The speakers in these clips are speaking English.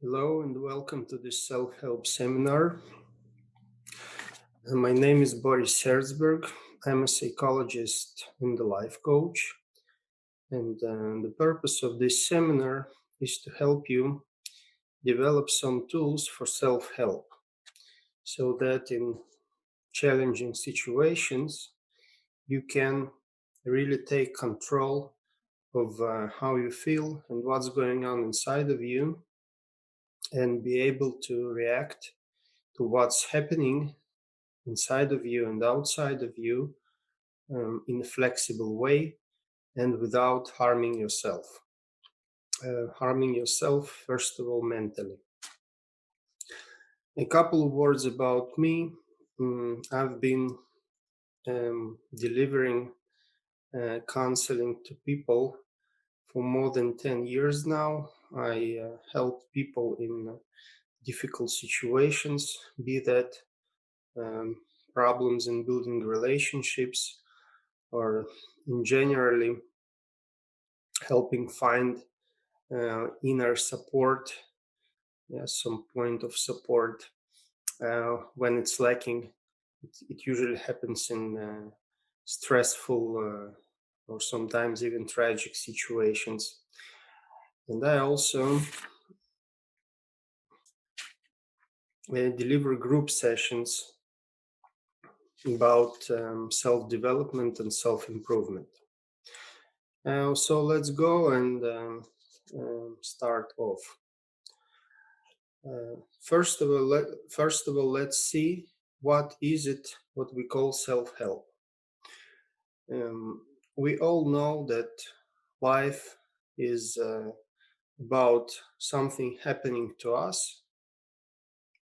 Hello and welcome to this self-help seminar. My name is Boris Herzberg. I'm a psychologist and a life coach. And the purpose of this seminar is to help you develop some tools for self-help so that in challenging situations you can really take control of how you feel and what's going on inside of you and be able to react to what's happening inside of you and outside of you in a flexible way and without harming yourself. Harming yourself, first of all, mentally. A couple of words about me. I've been delivering counseling to people for more than 10 years now. I help people in difficult situations, be that um, problems in building relationships or in generally helping find inner support, some point of support when it's lacking. It usually happens in stressful or sometimes even tragic situations. And I also deliver group sessions about self-development and self-improvement. So let's go and start off. First of all, let's see what is it what we call self-help. We all know that life is about something happening to us,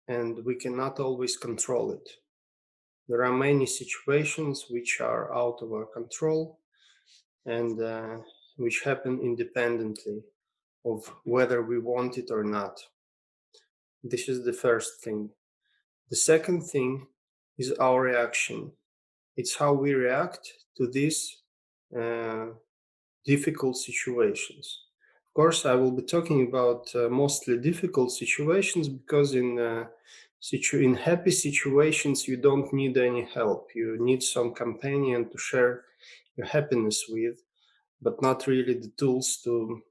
and we cannot always control it. There are many situations which are out of our control and which happen independently of whether we want it or not. This is the first thing. The second thing is our reaction. It's how we react to these difficult situations. Of course, I will be talking about mostly difficult situations because in happy situations you don't need any help. You need some companion to share your happiness with, but not really the tools to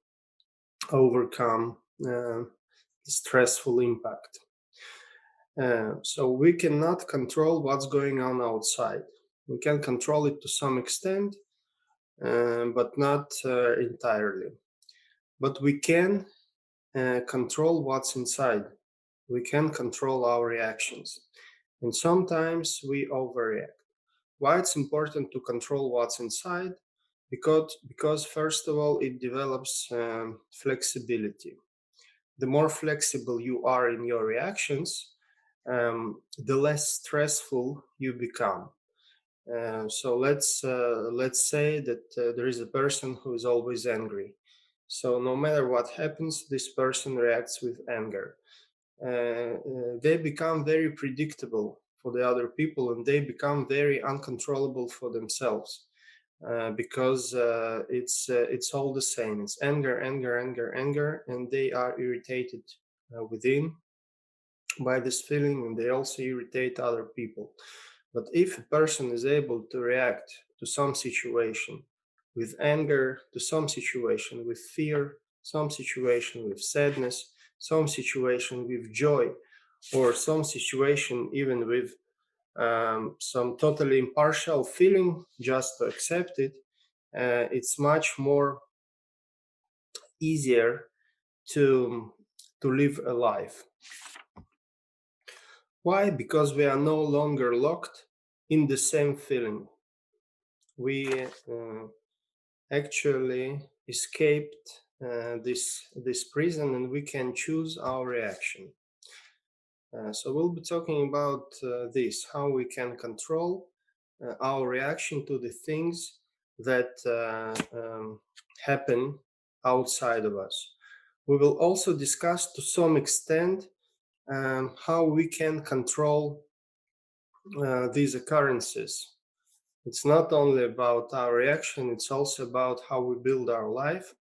overcome the stressful impact. So we cannot control what's going on outside. We can control it to some extent, but not entirely. But we can control what's inside. We can control our reactions. And sometimes we overreact. Why it's important to control what's inside? Because first of all, it develops flexibility. The more flexible you are in your reactions, the less stressful you become. So let's say that there is a person who is always angry. So no matter what happens, this person reacts with anger. They become very predictable for the other people, and they become very uncontrollable for themselves because it's all the same. It's anger, anger, anger, anger, and they are irritated within by this feeling, and they also irritate other people. But if a person is able to react to some situation with anger, to some situation with fear, some situation with sadness, some situation with joy, or some situation even with some totally impartial feeling, just to accept it, it's much more easier to live a life. Why? Because we are no longer locked in the same feeling. We actually escaped this prison, and we can choose our reaction. So we'll be talking about this, how we can control our reaction to the things that happen outside of us. We will also discuss to some extent how we can control these occurrences. It's not only about our reaction, it's also about how we build our life.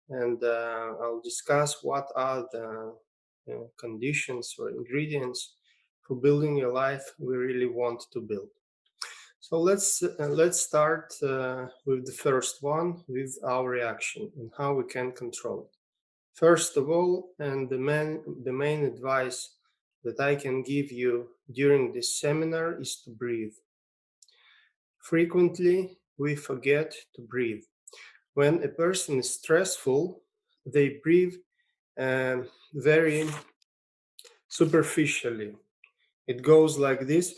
And I'll discuss what are conditions or ingredients for building a life we really want to build. So let's start with the first one, with our reaction and how we can control it. First of all, and the main advice that I can give you during this seminar is to breathe. Frequently, we forget to breathe. When a person is stressful, they breathe very superficially. It goes like this,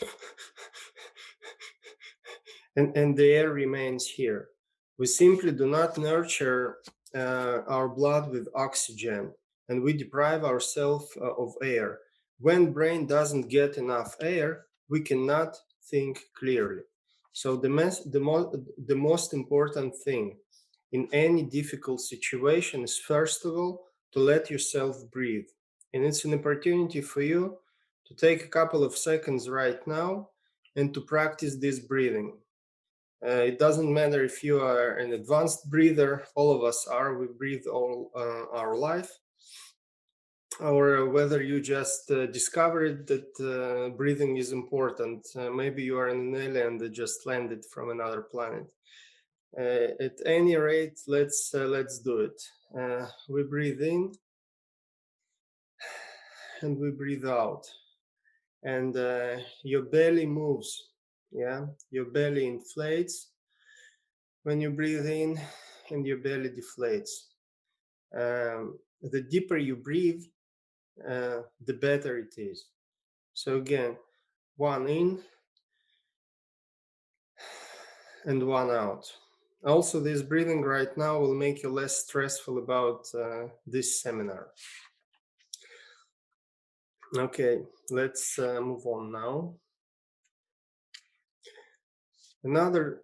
and the air remains here. We simply do not nurture our blood with oxygen, and we deprive ourselves of air. When brain doesn't get enough air, we cannot think clearly. So the most important thing in any difficult situation is, first of all, to let yourself breathe. And it's an opportunity for you to take a couple of seconds right now and to practice this breathing. It doesn't matter if you are an advanced breather, all of us are, we breathe all our life, or whether you just discovered that breathing is important. Maybe you are an alien that just landed from another planet. At any rate, let's do it. We breathe in and we breathe out, and your belly moves. Yeah, your belly inflates when you breathe in, and your belly deflates. The deeper you breathe, the better it is. So again, one in and one out. Also, this breathing right now will make you less stressful about this seminar. Okay, let's move on now. Another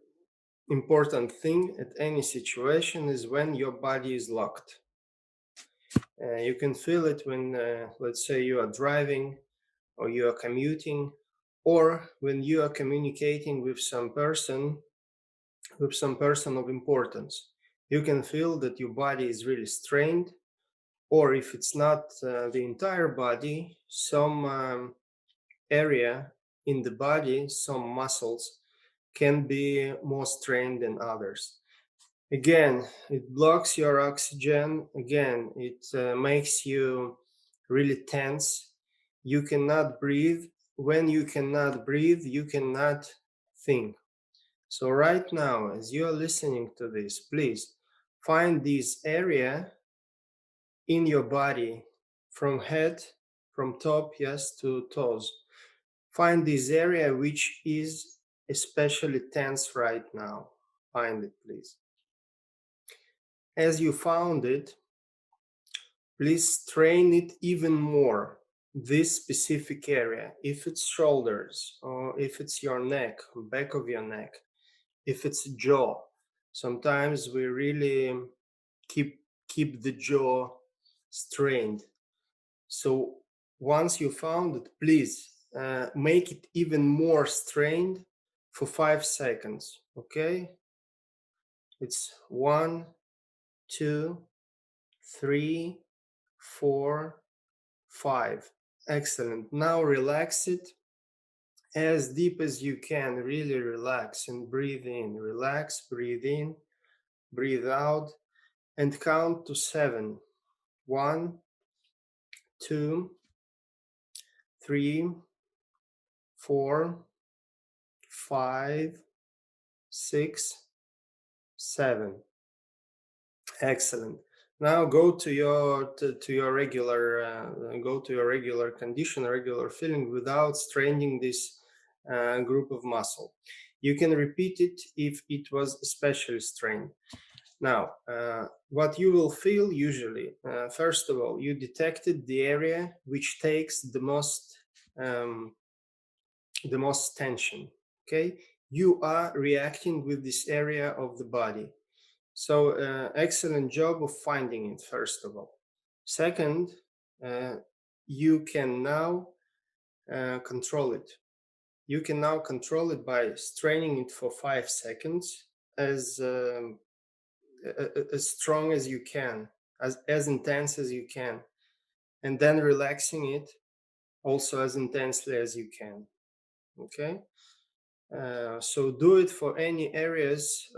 important thing at any situation is when your body is locked. You can feel it when, let's say, you are driving or you are commuting, or when you are communicating with some person of importance. You can feel that your body is really strained, or if it's not the entire body, some area in the body, some muscles can be more strained than others. Again, it blocks your oxygen. Again, it makes you really tense. You cannot breathe. When you cannot breathe, you cannot think. So right now, as you are listening to this, please find this area in your body, from head, from top, yes, to toes. Find this area which is especially tense right now. Find it, please. As you found it, please strain it even more, this specific area. If it's shoulders, or if it's your neck, back of your neck, if it's jaw. Sometimes we really keep the jaw strained. So once you found it, please make it even more strained for 5 seconds. Okay? It's 1, 2, 3, 4, 5. Excellent. Now relax it as deep as you can. Really relax and breathe in. Relax, breathe in, breathe out, and count to 7. 1, 2, 3, 4, 5, 6, 7. Excellent. Now go to your regular condition, regular feeling, without straining this group of muscle. You can repeat it if it was especially strained. Now, what you will feel usually, first of all, you detected the area which takes the most tension. Okay, you are reacting with this area of the body. So excellent job of finding it, first of all. Second, you can now control it. You can now control it by straining it for 5 seconds, as strong as you can, as intense as you can. and then relaxing it also as intensely as you can. Okay. So do it for any areas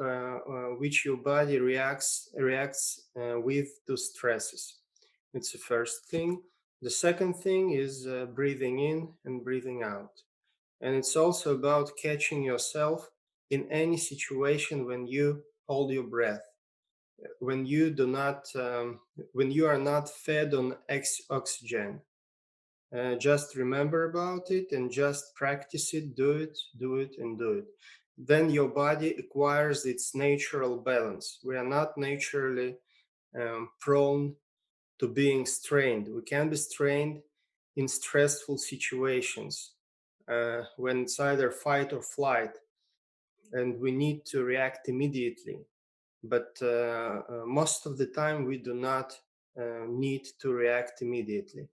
which your body reacts with to stresses. It's the first thing. The second thing is breathing in and breathing out, and it's also about catching yourself in any situation when you hold your breath, when you do not, when you are not fed on oxygen. Just remember about it and just practice it, do it, do it, and do it. Then your body acquires its natural balance. We are not naturally prone to being strained. We can be strained in stressful situations when it's either fight or flight, and we need to react immediately. But most of the time, we do not need to react immediately.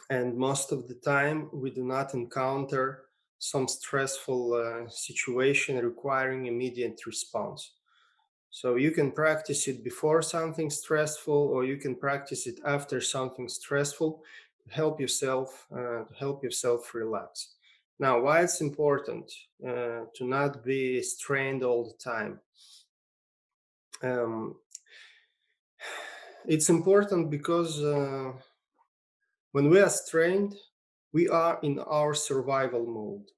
And most of the time we do not encounter some stressful situation requiring immediate response. So you can practice it before something stressful, or you can practice it after something stressful to help yourself relax. Now, why it's important to not be strained all the time? um, it's important because when we are strained, we are in our survival mode.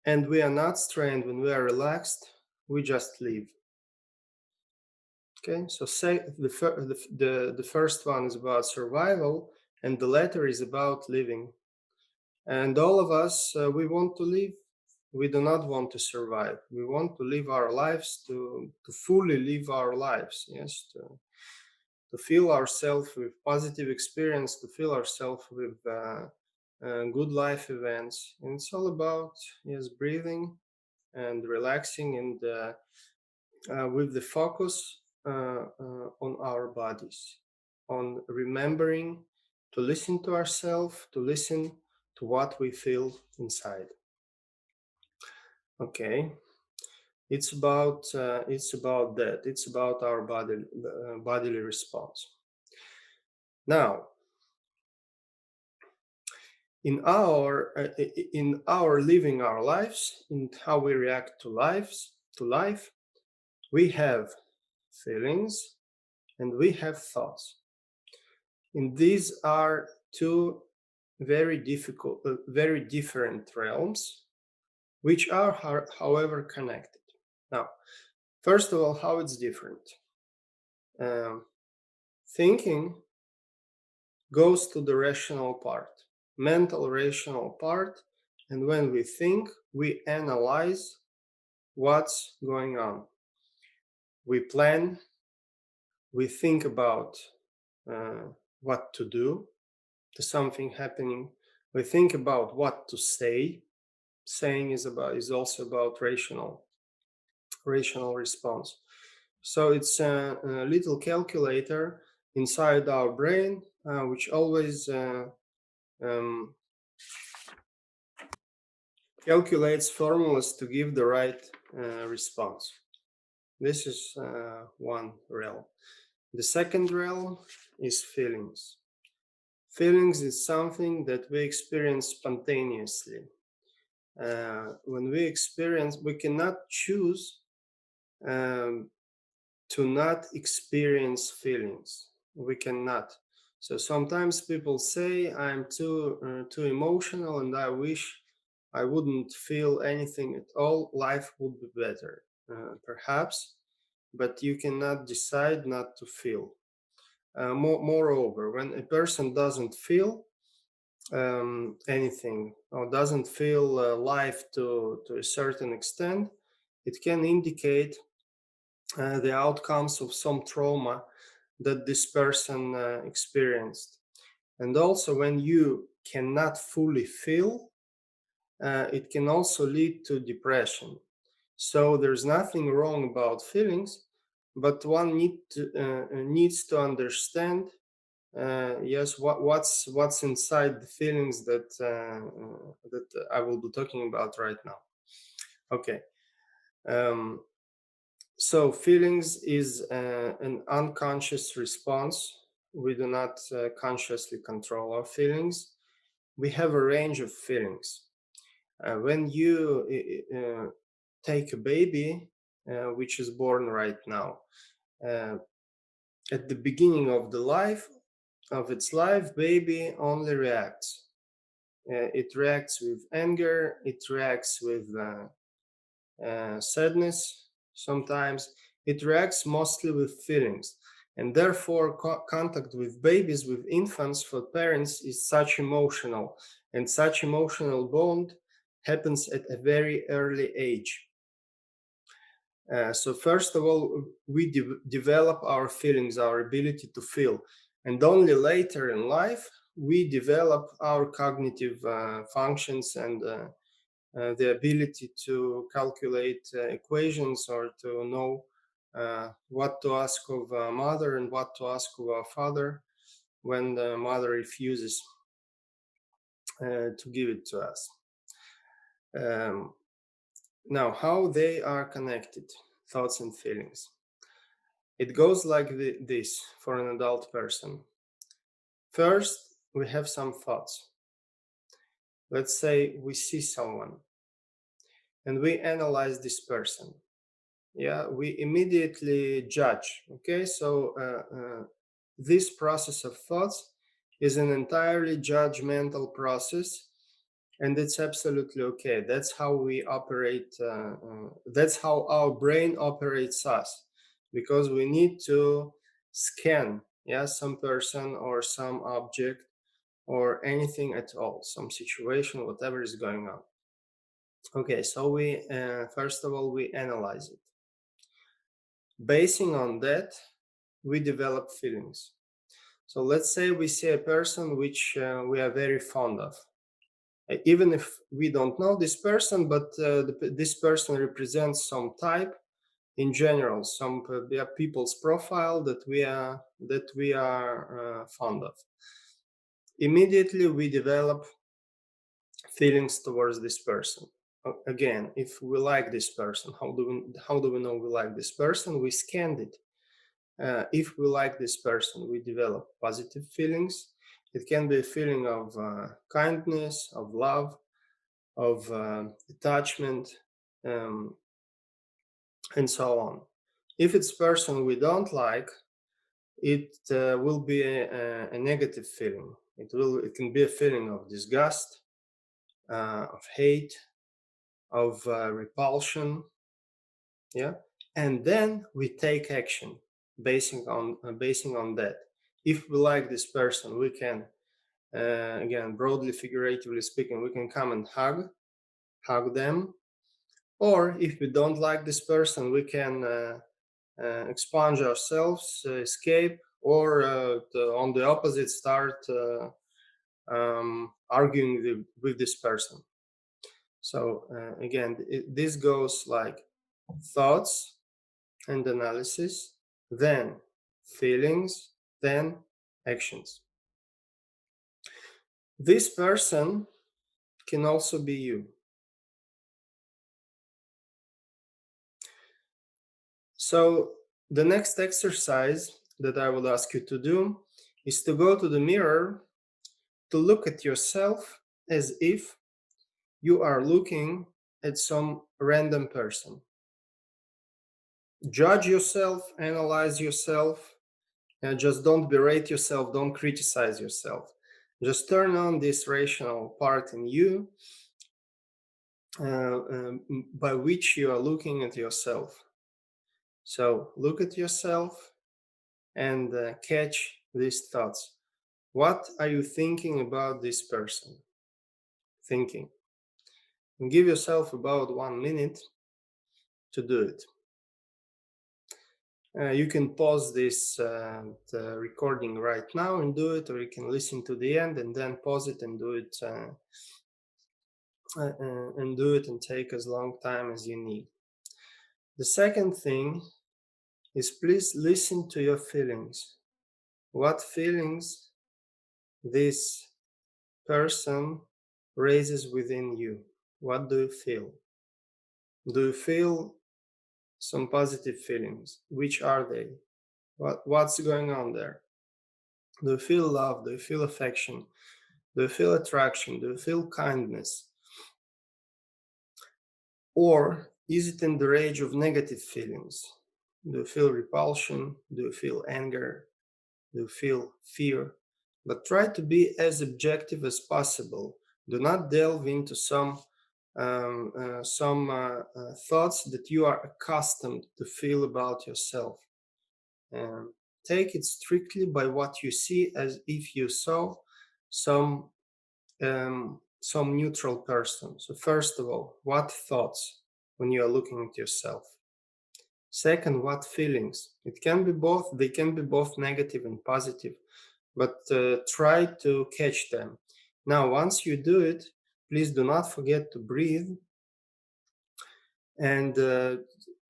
And we are not strained when we are relaxed, we just live. Okay, so say the first one is about survival, and the latter is about living. And all of us, we want to live. We do not want to survive. We want to live our lives, to fully live our lives. Yes, to fill ourselves with positive experience, to fill ourselves with good life events. And it's all about, yes, breathing and relaxing, and with the focus on our bodies, on remembering to listen to ourselves, to listen to what we feel inside. Okay, it's about that. It's about our bodily response. Now, in our living our lives, in how we react to life, we have feelings and we have thoughts, and these are two very different realms, which are however connected. Now, first of all, how it's different. Thinking goes to the rational part, mental rational part, and when we think, we analyze what's going on. We plan, we think about what to do to something happening. We think about what to say. Saying is also about rational response. So it's a little calculator inside our brain, which always um, calculates formulas to give the right response. This is one realm. The second realm is feelings. Feelings is something that we experience spontaneously. When we experience, we cannot choose to not experience feelings. We cannot. So sometimes people say, I'm too emotional and I wish I wouldn't feel anything at all, life would be better. Perhaps, but you cannot decide not to feel. Moreover, when a person doesn't feel anything, or doesn't feel life to a certain extent, it can indicate the outcomes of some trauma that this person experienced. And also, when you cannot fully feel, it can also lead to depression. So there's nothing wrong about feelings, but one needs to understand, yes, what's inside the feelings that I will be talking about right now. Okay. So feelings is an unconscious response we do not consciously control our feelings. We have a range of feelings. When you take a baby, which is born right now, uh, at the beginning of the life of its life, baby only reacts. It reacts with anger. It reacts with sadness. Sometimes it reacts mostly with feelings, and therefore contact with babies, with infants, for parents is such emotional, and such emotional bond happens at a very early age. So first of all, we develop our feelings, our ability to feel, and only later in life we develop our cognitive functions and the ability to calculate equations, or to know what to ask of a mother and what to ask of a father when the mother refuses to give it to us. Um, Now, how they are connected, thoughts and feelings. It goes like this for an adult person. First, we have some thoughts. Let's say we see someone and we analyze this person. Yeah, we immediately judge. Okay, so this process of thoughts is an entirely judgmental process, and it's absolutely okay. That's how we operate. That's how our brain operates us, because we need to scan, yeah, some person or some object or anything at all, some situation, whatever is going on. Okay, so we first of all we analyze it. Basing on that, we develop feelings. So let's say we see a person which we are very fond of. Even if we don't know this person, but this person represents some type in general, some people's profile that we are fond of. Immediately we develop feelings towards this person. Again, if we like this person, how do we know we like this person? We scanned it. If we like this person, we develop positive feelings. It can be a feeling of kindness, of love, of attachment, um, and so on. If it's a person we don't like, it will be a negative feeling. It can be a feeling of disgust, of hate, of repulsion. Yeah, and then we take action basing on that. If we like this person, we can again, broadly figuratively speaking, we can come and hug them. Or if we don't like this person, we can expunge ourselves, escape, or on the opposite, start arguing with this person. So again, this goes like thoughts and analysis, then feelings, then actions. This person can also be you. So the next exercise that I would ask you to do is to go to the mirror, to look at yourself as if you are looking at some random person. Judge yourself, analyze yourself, and just don't berate yourself, don't criticize yourself. Just turn on this rational part in you by which you are looking at yourself. So look at yourself and catch these thoughts. What are you thinking about this person? Thinking. And give yourself about 1 minute to do it. You can pause this the recording right now and do it, or you can listen to the end and then pause it and do it and take as long time as you need. The second thing is, please listen to your feelings. What feelings this person raises within you? What do you feel? Do you feel some positive feelings? Which are they? What's going on there? Do you feel love? Do you feel affection? Do you feel attraction? Do you feel kindness? Or is it in the range of negative feelings? Do you feel repulsion? Do you feel anger? Do you feel fear? But try to be as objective as possible. Do not delve into some thoughts that you are accustomed to feel about yourself. Take it strictly by what you see, as if you saw some neutral person. So first of all, what thoughts when you are looking at yourself? Second, what feelings? It can be both. They can be both negative and positive, but try to catch them. Now, once you do it, please do not forget to breathe and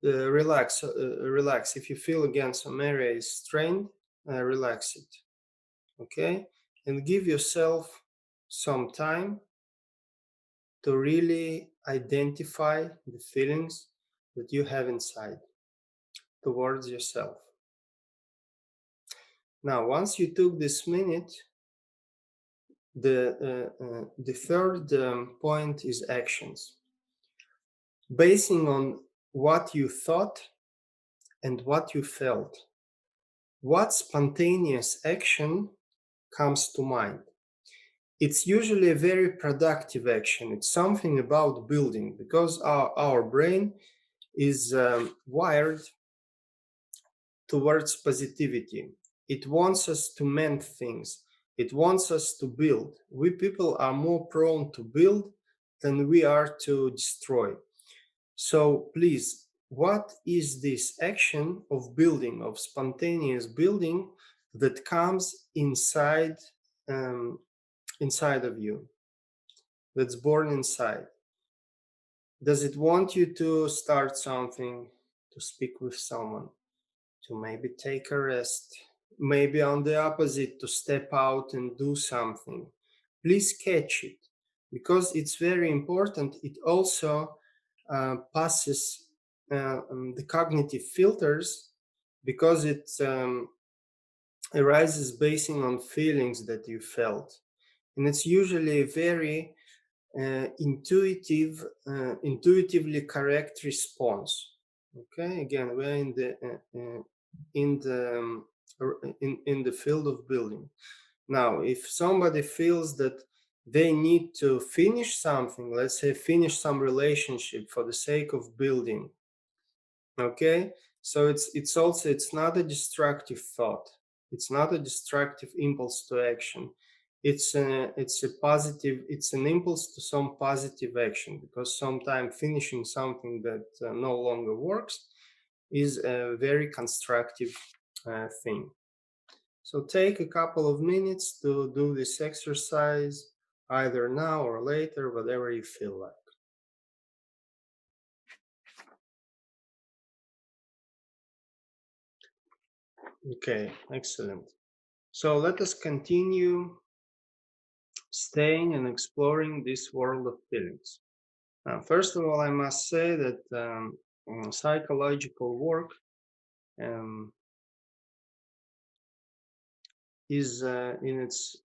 relax. Relax. If you feel again some area is strained, relax it. Okay, and give yourself some time to really identify the feelings that you have inside towards yourself. Now, once you took this minute, the third point is actions. Basing on what you thought and what you felt, what spontaneous action comes to mind? It's usually a very productive action. It's something about building, because our brain is wired towards positivity. It wants us to mend things. It wants us to build. We people are more prone to build than we are to destroy. So please, what is this action of building, of spontaneous building that comes inside of you, that's born inside? Does it want you to start something, to speak with someone, to maybe take a rest, maybe on the opposite, to step out and do something? Please catch it, because it's very important. It also passes the cognitive filters, because it arises basing on feelings that you felt. And it's usually a very intuitively correct response. Okay, again, we're in the field of building. Now, if somebody feels that they need to finish something, let's say finish some relationship for the sake of building, okay, so it's not a destructive thought, it's not a destructive impulse to action. It's a positive, it's an impulse to some positive action, because sometimes finishing something that no longer works is a very constructive thing. So take a couple of minutes to do this exercise, either now or later, whatever you feel like. Okay, excellent. So let us continue staying and exploring this world of feelings. First of all, I must say that psychological work is in its,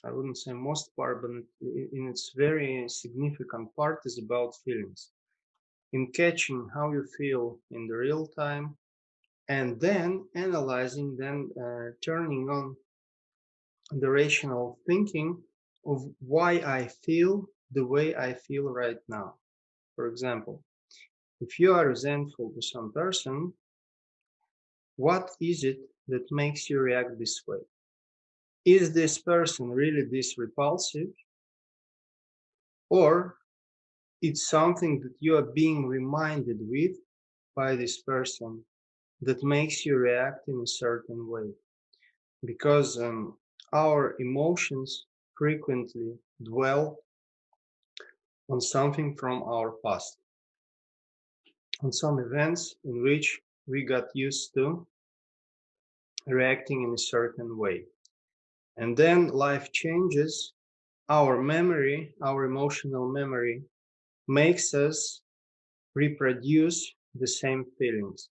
I wouldn't say most part, but in its very significant part is about feelings. In catching how you feel in the real time, and then analyzing, then turning on the rational thinking of why I feel the way I feel right now. For example, if you are resentful to some person, what is it that makes you react this way? Is this person really this repulsive? Or it's something that you are being reminded with by this person that makes you react in a certain way? Because our emotions frequently dwell on something from our past, on some events in which we got used to reacting in a certain way. And then life changes, our memory, our emotional memory, makes us reproduce the same feelings.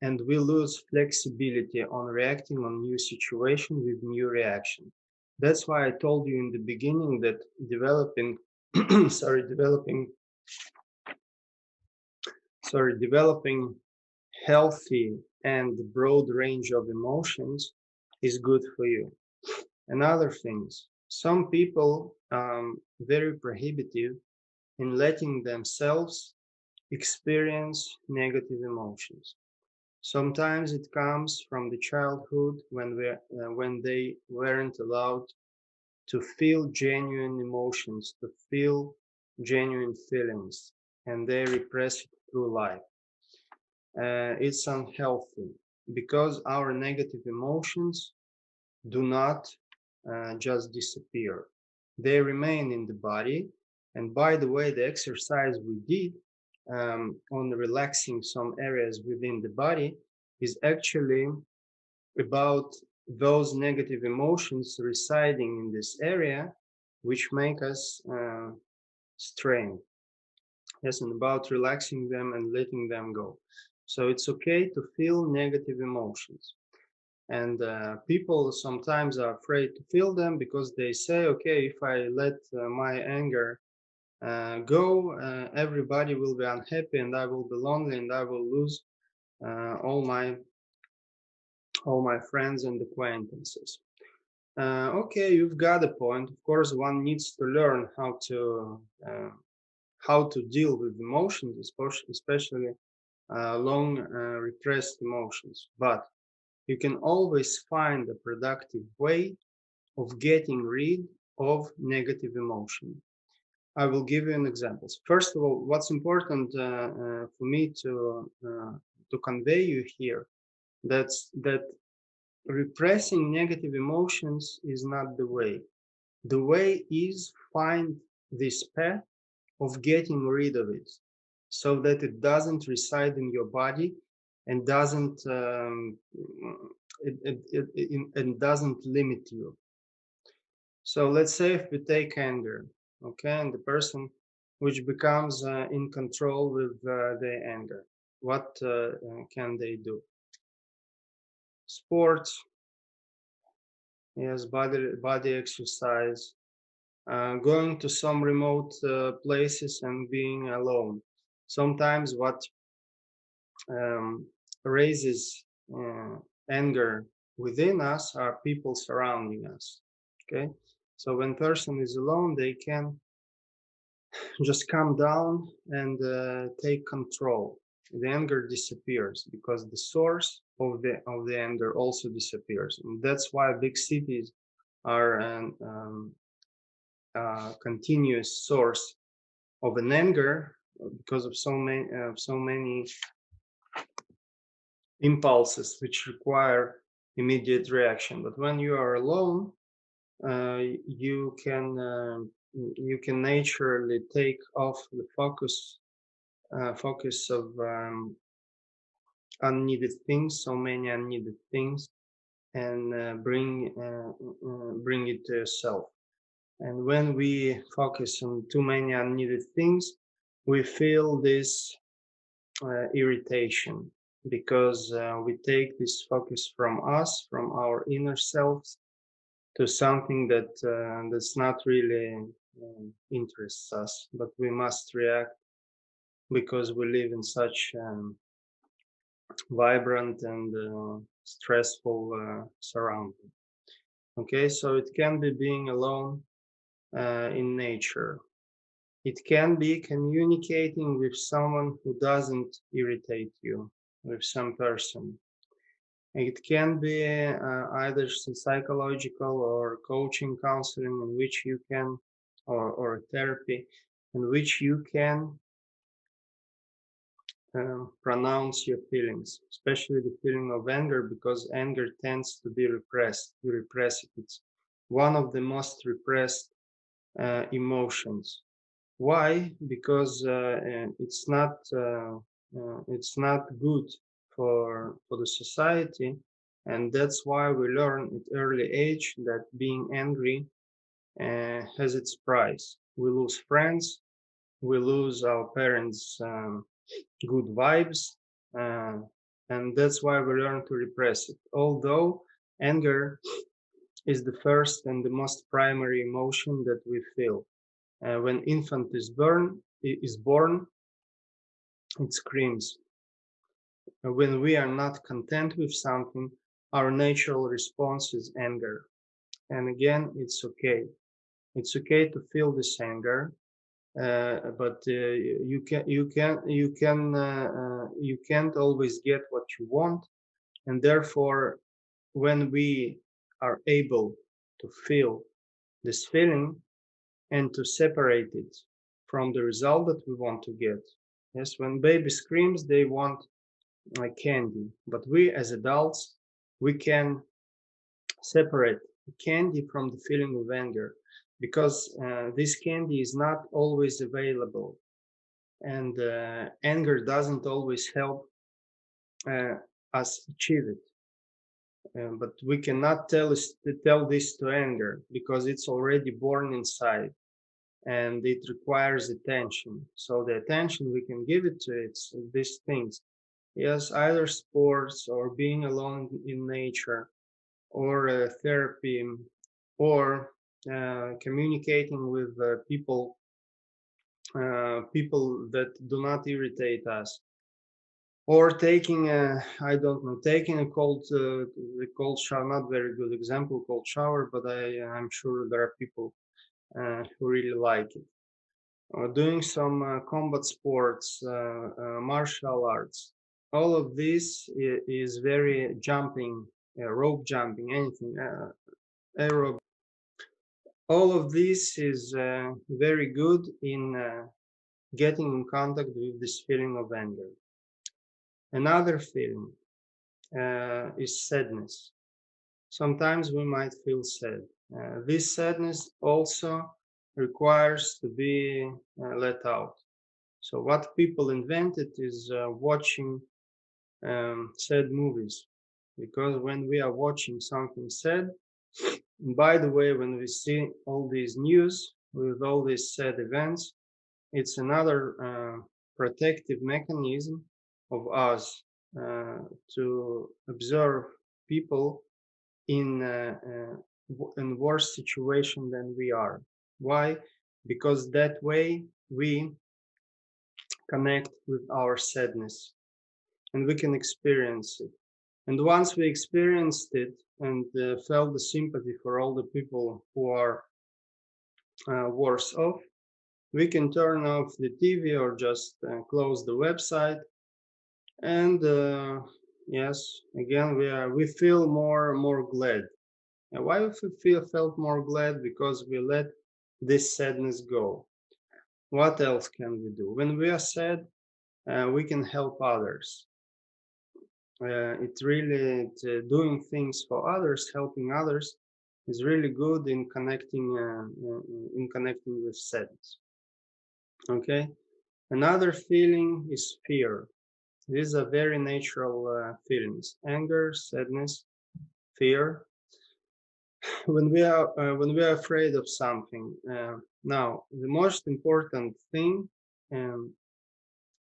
and we lose flexibility on reacting on new situation with new reaction. That's why I told you in the beginning that developing developing healthy and broad range of emotions is good for you. And other things, some people very prohibitive in letting themselves experience negative emotions. Sometimes it comes from the childhood when they weren't allowed to feel genuine emotions, to feel genuine feelings, and they repress it through life. It's unhealthy because our negative emotions do not just disappear. They remain in the body. And by the way, the exercise we did on relaxing some areas within the body is actually about those negative emotions residing in this area, which make us strained. Yes, and about relaxing them and letting them go. So it's okay to feel negative emotions. And people sometimes are afraid to feel them because they say, okay, if I let my anger go, everybody will be unhappy and I will be lonely and I will lose all my friends and acquaintances. Okay, you've got a point. Of course, one needs to learn how to deal with emotions, especially long repressed emotions. But you can always find a productive way of getting rid of negative emotion. I will give you an examples. First of all, what's important for me to convey you here that repressing negative emotions is not the way. The way is find this path of getting rid of it so that it doesn't reside in your body and doesn't limit you. So let's say if we take anger, okay, and the person which becomes in control with their anger, what can they do? Sports, yes, body exercise, going to some remote places and being alone. Sometimes what raises anger within us are people surrounding us. Okay, so when person is alone, they can just calm down and take control. The anger disappears because the source of the anger also disappears, and that's why big cities are an continuous source of an anger because of so many impulses which require immediate reaction. But when you are alone, uh, you can uh, you can naturally take off the focus of unneeded things, so many unneeded things, and bring it to yourself. And when we focus on too many unneeded things, we feel this irritation because we take this focus from us, from our inner selves, to something that's not really interests us, but we must react because we live in such vibrant and stressful surrounding. Okay, so it can be being alone in nature. It can be communicating with someone who doesn't irritate you, with some person. It can be either psychological or coaching, counseling, in which you can, or therapy, in which you can pronounce your feelings, especially the feeling of anger, because anger tends to be repressed. You repress it. It's one of the most repressed emotions. Why? Because it's not good for the society, and that's why we learn at early age that being angry has its price. We lose friends, we lose our parents' good vibes, uh, and that's why we learn to repress it. Although anger is the first and the most primary emotion that we feel. When infant is born, it screams. When we are not content with something, our natural response is anger. And again, it's okay. It's okay to feel this anger, but you can't always get what you want, and therefore, when we are able to feel this feeling and to separate it from the result that we want to get. Yes, when baby screams, they want candy, but we as adults, we can separate candy from the feeling of anger, because this candy is not always available, and anger doesn't always help uh, us achieve it. But we cannot tell this to anger, because it's already born inside and it requires attention. So the attention we can give it to it's these things. Yes, either sports or being alone in nature, or therapy, or communicating with people that do not irritate us, or taking I don't know, taking a cold shower. Not very good example, cold shower, but I'm sure there are people who really like it. Or doing some combat sports, martial arts. All of this is very jumping, rope jumping, anything, aerobic. All of this is very good in getting in contact with this feeling of anger. Another feeling is sadness. Sometimes we might feel sad. This sadness also requires to be let out. So what people invented is watching sad movies, because when we are watching something sad, by the way, when we see all these news with all these sad events, it's another protective mechanism of us to observe people in worse situation than we are. Why? Because that way we connect with our sadness and we can experience it. And once we experienced it and felt the sympathy for all the people who are worse off, we can turn off the TV or just close the website. And yes, again, we feel more glad. And why we felt more glad? Because we let this sadness go. What else can we do? When we are sad, we can help others. Doing things for others, helping others, is really good in connecting with sadness. Okay. Another feeling is fear. These are very natural feelings: anger, sadness, fear. When we are afraid of something. Now, the most important thing um,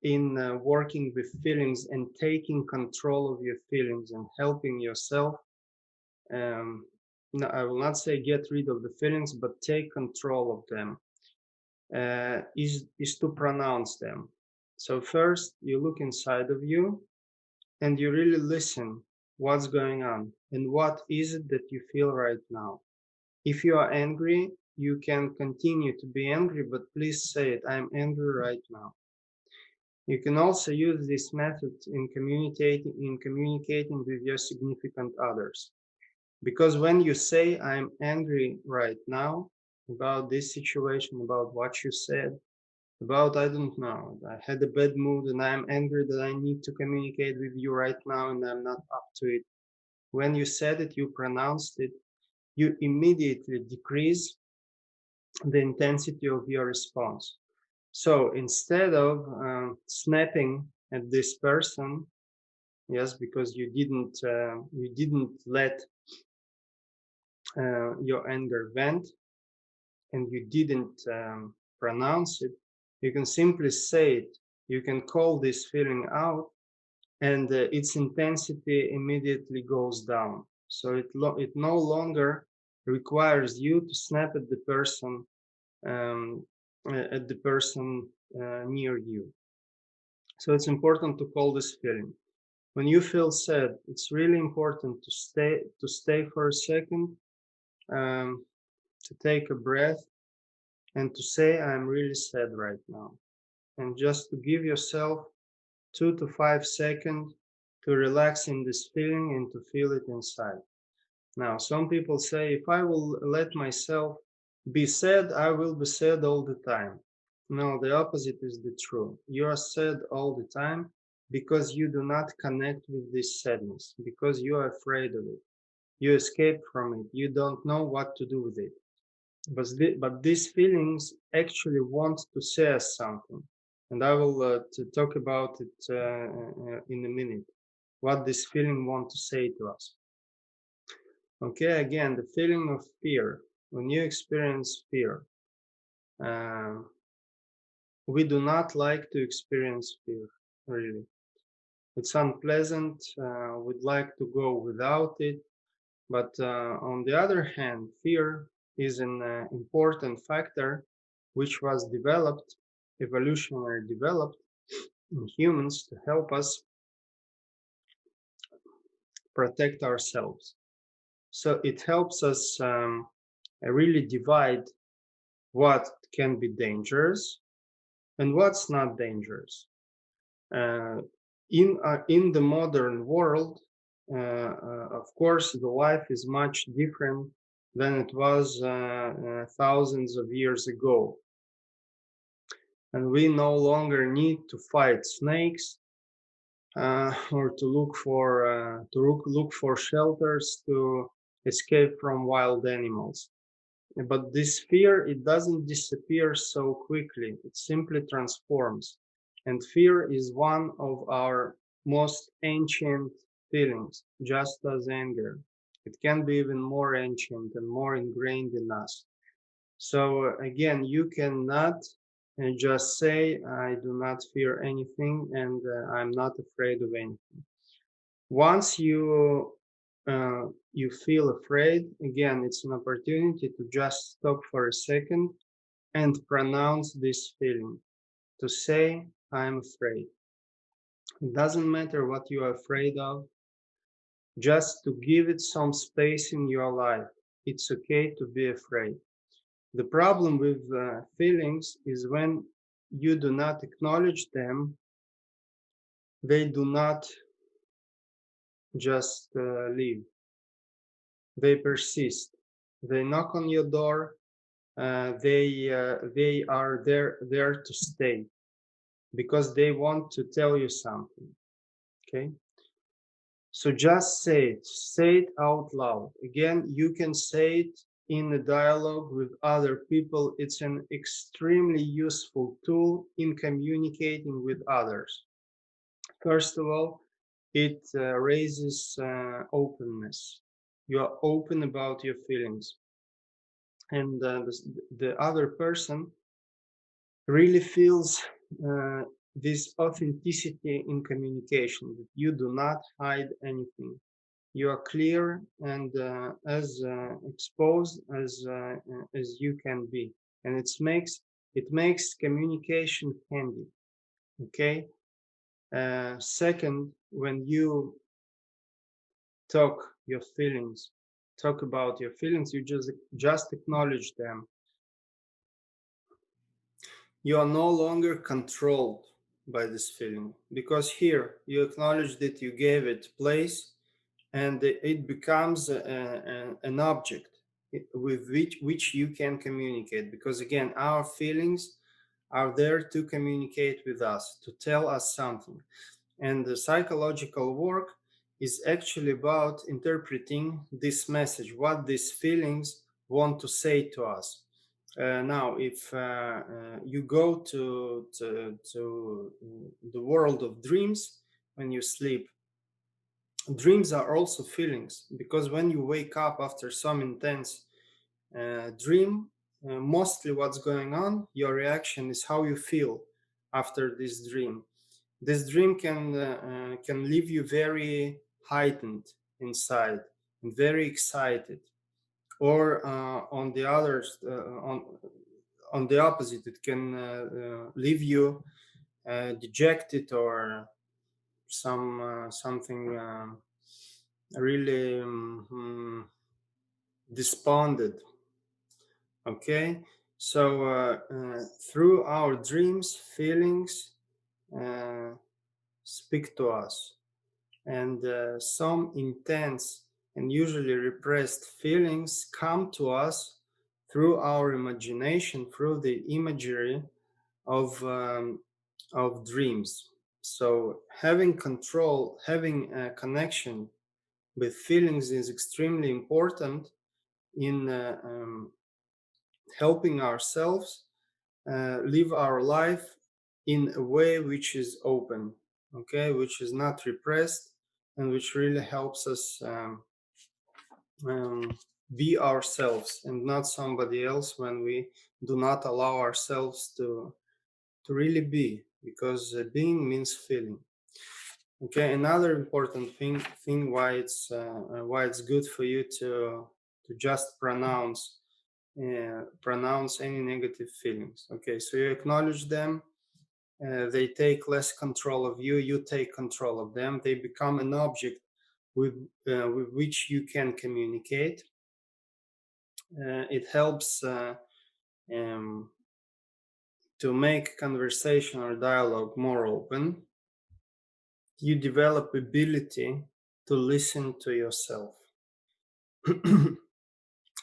in working with feelings and taking control of your feelings and helping yourself. No, I will not say get rid of the feelings, but take control of them. Is to pronounce them. So first, you look inside of you and you really listen what's going on and what is it that you feel right now. If you are angry, you can continue to be angry, but please say it: I'm angry right now. You can also use this method in communicating with your significant others. Because when you say I'm angry right now about this situation, about what you said, about, I don't know, I had a bad mood and I'm angry that I need to communicate with you right now and I'm not up to it. When you said it, you pronounced it, you immediately decrease the intensity of your response. So instead of snapping at this person, yes, because you didn't let your anger vent and you didn't pronounce it, you can simply say it. You can call this feeling out and its intensity immediately goes down. So it no longer requires you to snap um, at the person near you. So it's important to call this feeling. When you feel sad, it's really important to stay for a second, um, to take a breath, and to say, "I'm really sad right now," and just to give yourself 2 to 5 seconds to relax in this feeling and to feel it inside. Now, some people say, if I will let myself be sad, I will be sad all the time. No, the opposite is the true. You are sad all the time because you do not connect with this sadness, because you are afraid of it. You escape from it. You don't know what to do with it. But these feelings actually want to say us something. And I will talk about it in a minute, what this feeling want to say to us. Okay, again, the feeling of fear. When you experience fear, uh, we do not like to experience fear, really. It's unpleasant. We'd like to go without it. But on the other hand, fear is an important factor which was developed, evolutionary developed in humans to help us protect ourselves. So it helps us really divide what can be dangerous and what's not dangerous. Uh, in the modern world, of course, the life is much different than it was thousands of years ago, and we no longer need to fight snakes or to look for shelters to escape from wild animals. But this fear, it doesn't disappear so quickly. It simply transforms. And fear is one of our most ancient feelings, just as anger. It can be even more ancient and more ingrained in us. So again, you cannot just say, I do not fear anything and I'm not afraid of anything. Once you feel afraid, again, it's an opportunity to just stop for a second and pronounce this feeling, to say, I'm afraid. It doesn't matter what you are afraid of, just to give it some space in your life. It's okay to be afraid. The problem with feelings is when you do not acknowledge them, they do not just leave. They persist. They knock on your door. They are there to stay because they want to tell you something. Okay, so just say it out loud. Again, you can say it in a dialogue with other people. It's an extremely useful tool in communicating with others. First of all, it raises openness. You are open about your feelings, and the other person really feels uh, this authenticity in communication, that you do not hide anything. You are clear and as exposed as you can be, and it makes communication handy. Okay. Second, when you talk your feelings, talk about your feelings, you just acknowledge them. You are no longer controlled by this feeling, because here you acknowledge that you gave it place, and it becomes an object with which you can communicate, because again, our feelings are there to communicate with us, to tell us something. And the psychological work is actually about interpreting this message, what these feelings want to say to us. Now, if you go to the world of dreams when you sleep, dreams are also feelings, because when you wake up after some intense dream, mostly what's going on, your reaction is how you feel after this dream. This dream can leave you very heightened inside and very excited, or on the opposite, it can leave you dejected or something really despondent. Okay, so through our dreams, feelings uh, speak to us, and some intense and usually repressed feelings come to us through our imagination, through the imagery of dreams. So having control, having a connection with feelings is extremely important in helping ourselves live our life in a way which is open, okay, which is not repressed, and which really helps us um, be ourselves and not somebody else when we do not allow ourselves to really be, because being means feeling. Okay, another important thing why it's good for you to just pronounce any negative feelings. Okay, so you acknowledge them. They take less control of you. You take control of them. They become an object with which you can communicate. It helps um, to make conversation or dialogue more open. You develop ability to listen to yourself.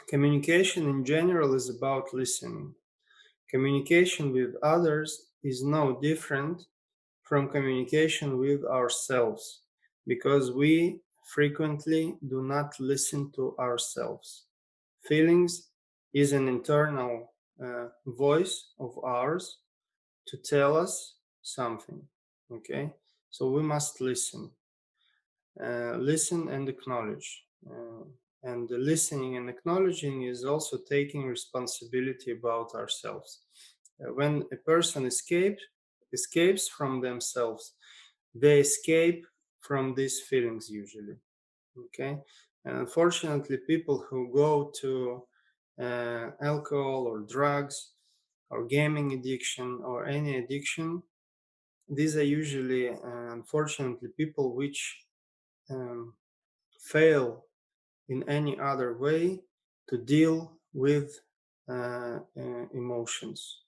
Communication in general is about listening. Communication with others is no different from communication with ourselves, because we frequently do not listen to ourselves. Feelings is an internal voice of ours to tell us something. Okay, so we must listen. Listen and acknowledge. And the listening and acknowledging is also taking responsibility about ourselves. When a person escapes from themselves, they escape from these feelings usually. Okay, and unfortunately, people who go to alcohol or drugs or gaming addiction or any addiction, these are usually, unfortunately, people which um, fail in any other way to deal with emotions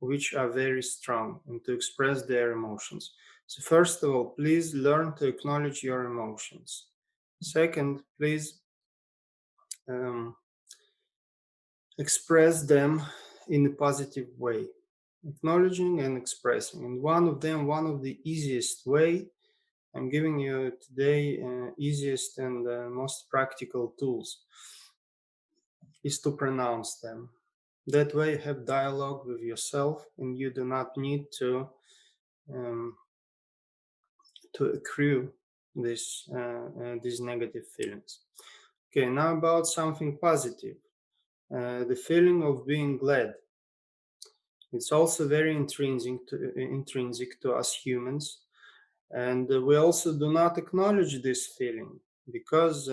which are very strong and to express their emotions. So first of all, please learn to acknowledge your emotions. Second, please um, express them in a positive way, acknowledging and expressing. And one of the easiest way, I'm giving you today easiest and most practical tools, is to pronounce them. That way you have dialogue with yourself and you do not need um, to accrue these negative feelings. Okay, now about something positive. The feeling of being glad. It's also very intrinsic to us humans, and we also do not acknowledge this feeling, because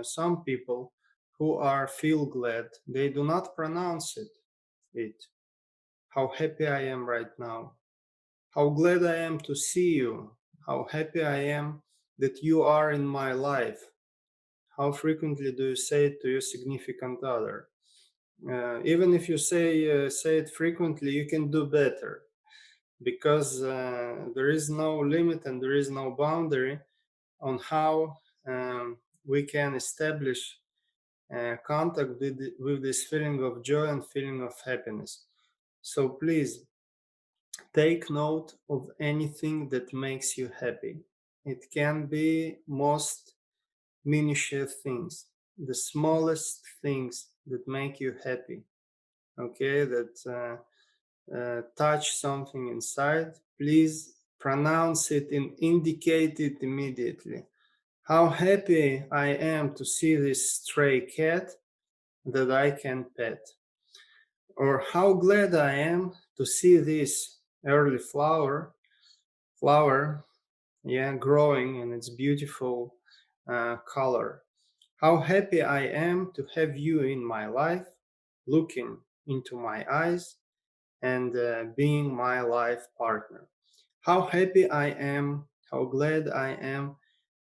some people who are feel glad, they do not pronounce it. How happy I am right now. How glad I am to see you. How happy I am that you are in my life. How frequently do you say it to your significant other? Even if you say it frequently, you can do better, because there is no limit and there is no boundary on how we can establish contact with this feeling of joy and feeling of happiness. So please take note of anything that makes you happy. It can be most minutiae things, the smallest things that make you happy. Okay, that touch something inside. Please pronounce it and indicate it immediately. How happy I am to see this stray cat that I can pet. Or how glad I am to see this early flower flower, yeah, growing in its beautiful color. How happy I am to have you in my life, looking into my eyes and being my life partner. How happy I am, how glad I am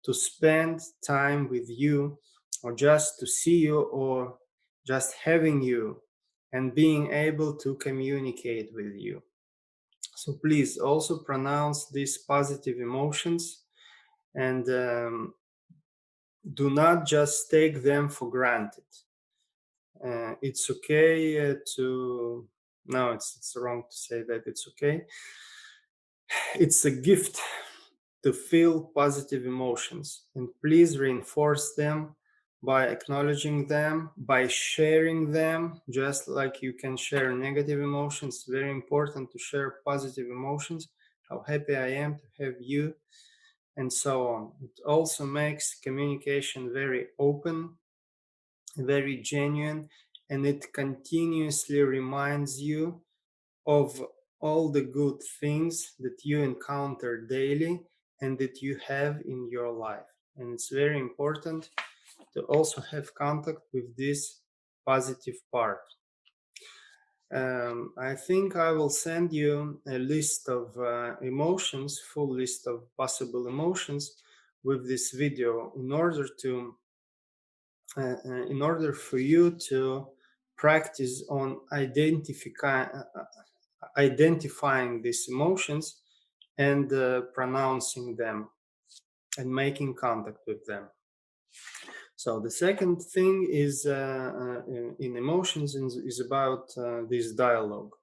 to spend time with you, or just to see you, or just having you and being able to communicate with you. So please also pronounce these positive emotions and do not just take them for granted. It's okay to, no, it's wrong to say that it's okay. It's a gift to feel positive emotions, and please reinforce them by acknowledging them, by sharing them, just like you can share negative emotions. Very important to share positive emotions. How happy I am to have you, and so on. It also makes communication very open, very genuine, and it continuously reminds you of all the good things that you encounter daily and that you have in your life. And it's very important to also have contact with this positive part. I think I will send you a list of emotions, full list of possible emotions with this video in order for you to practice on identifying these emotions and pronouncing them and making contact with them. So the second thing is in emotions is about this dialogue.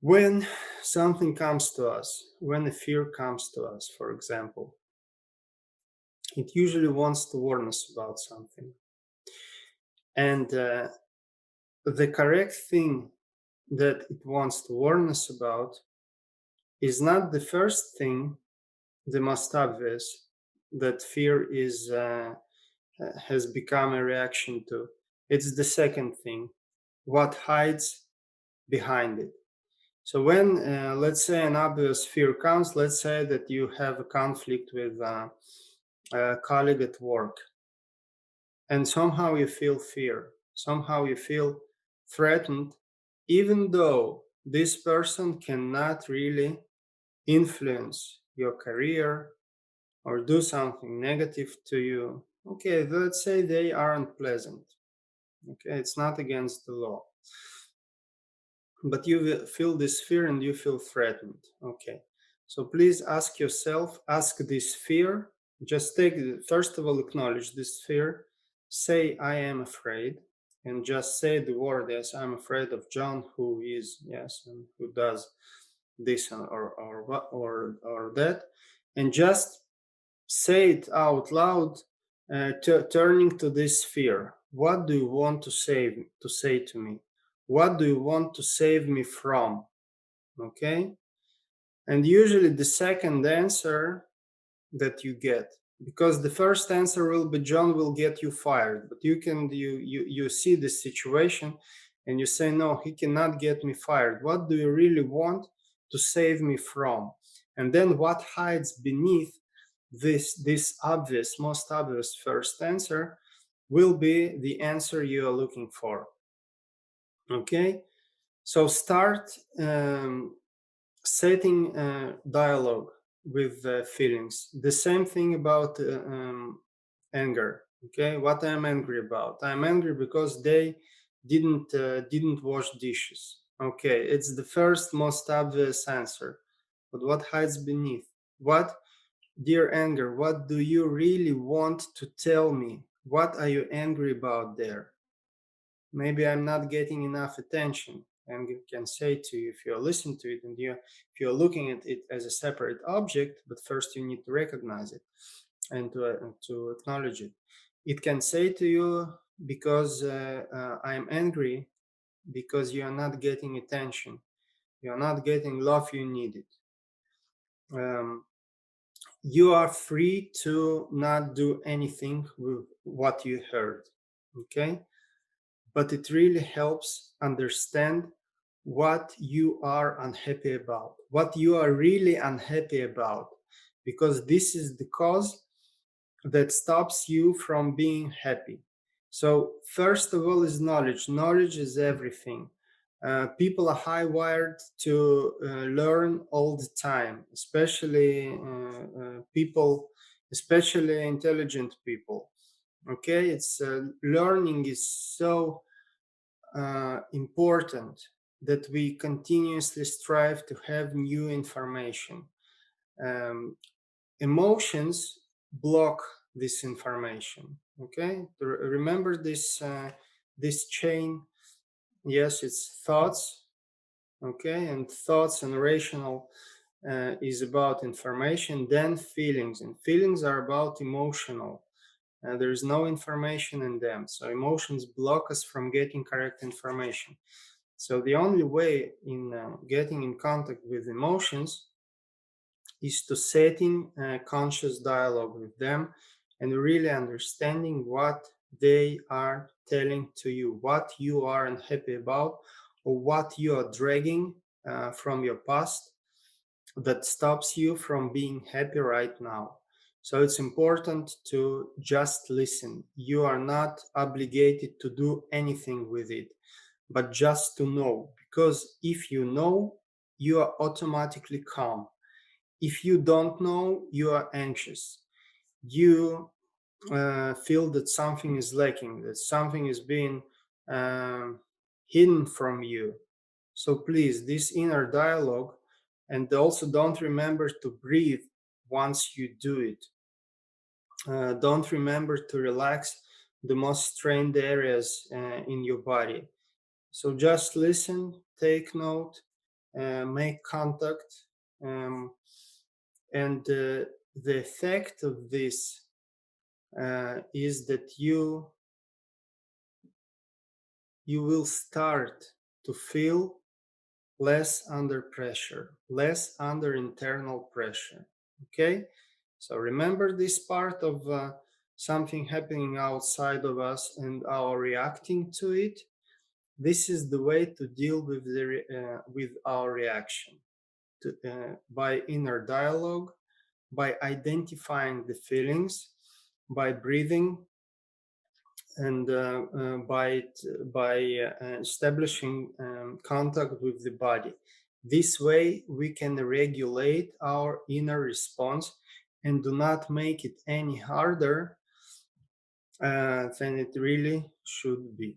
When something comes to us, when a fear comes to us, for example, it usually wants to warn us about something. And the correct thing that it wants to warn us about is not the first thing, the most obvious, that fear has become a reaction to. It's the second thing, what hides behind it. So when, let's say, an obvious fear comes, let's say that you have a conflict with a colleague at work, and somehow you feel fear, somehow you feel threatened, even though this person cannot really influence your career or do something negative to you. Okay, let's say they aren't pleasant. Okay, it's not against the law. But you feel this fear and you feel threatened. Okay, so please ask yourself, ask this fear. Just first of all, acknowledge this fear. Say, I am afraid. And just say the word, yes, I'm afraid of John, who is, yes, and who does this or that. And just say it out loud, turning to this fear. What do you want to say to me? What do you want to save me from? Okay? And usually the second answer that you get, because the first answer will be John will get you fired, but you see the situation and you say, no, he cannot get me fired. What do you really want to save me from? And then what hides beneath this obvious, most obvious first answer will be the answer you are looking for. Okay, so start setting dialogue with feelings. The same thing about anger. Okay, what I'm angry about? I'm angry because they didn't wash dishes. Okay, it's the first most obvious answer, but what hides beneath? What, dear anger, what do you really want to tell me? What are you angry about there? Maybe I'm not getting enough attention. Anger can say to you if you're listening to it and if you're looking at it as a separate object, but first you need to recognize it and to acknowledge it. It can say to you, because I'm angry because you are not getting attention. You are not getting love you needed. You are free to not do anything with what you heard. Okay? But it really helps understand what you are unhappy about, what you are really unhappy about, because this is the cause that stops you from being happy. So, first of all, is knowledge. Knowledge is everything. People are high wired to learn all the time, especially people, especially intelligent people. Okay, it's learning is so important that we continuously strive to have new information. Um, Emotions block this information. Okay, remember this chain. Yes, it's thoughts. Okay, and thoughts and rational is about information, then feelings, and feelings are about emotional. There is no information in them, so emotions block us from getting correct information. So the only way in getting in contact with emotions is to setting a conscious dialogue with them and really understanding what they are telling to you, what you are unhappy about, or what you are dragging from your past that stops you from being happy right now. So it's important to just listen. You are not obligated to do anything with it, but just to know. Because if you know, you are automatically calm. If you don't know, you are anxious. You feel that something is lacking, that something is being um, hidden from you. So please, this inner dialogue, and also don't remember to breathe once you do it. Don't remember to relax the most strained areas in your body. So just listen, take note, make contact, um, and the effect of this is that you will start to feel less under pressure, less under internal pressure. Okay, so remember this part of something happening outside of us and our reacting to it. This is the way to deal with with our reaction by inner dialogue, by identifying the feelings, by breathing, and by establishing contact with the body. This way, we can regulate our inner response and do not make it any harder than it really should be.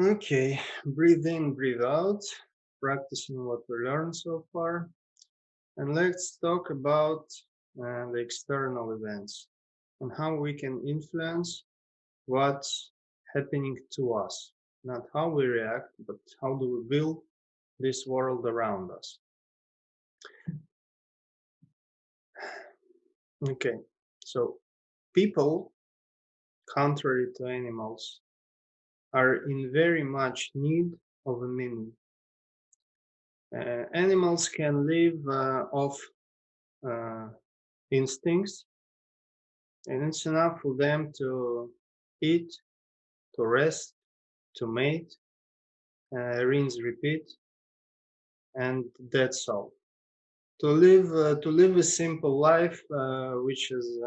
Okay, breathe in, breathe out, practicing what we learned so far. And let's talk about the external events and how we can influence what's happening to us. Not how we react, but how do we build this world around us. Okay, so people, contrary to animals, are in very much need of a meaning. Animals can live off uh, instincts, and it's enough for them to eat, to rest, to mate, rinse, repeat, and that's all. To live a simple life, which is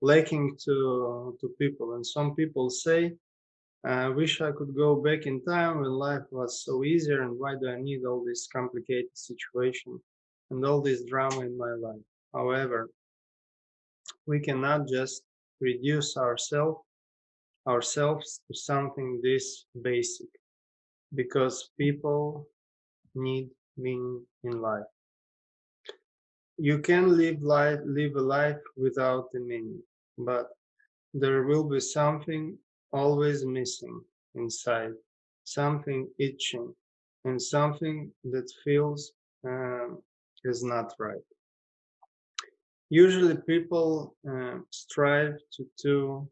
lacking to people. And some people say, "I wish I could go back in time when life was so easier, and why do I need all this complicated situation and all this drama in my life?" However, we cannot just reduce ourselves to something this basic, because people need meaning in life. You can live a life without a meaning, but there will be something always missing inside, something itching, and something that feels is not right. Usually, people strive to do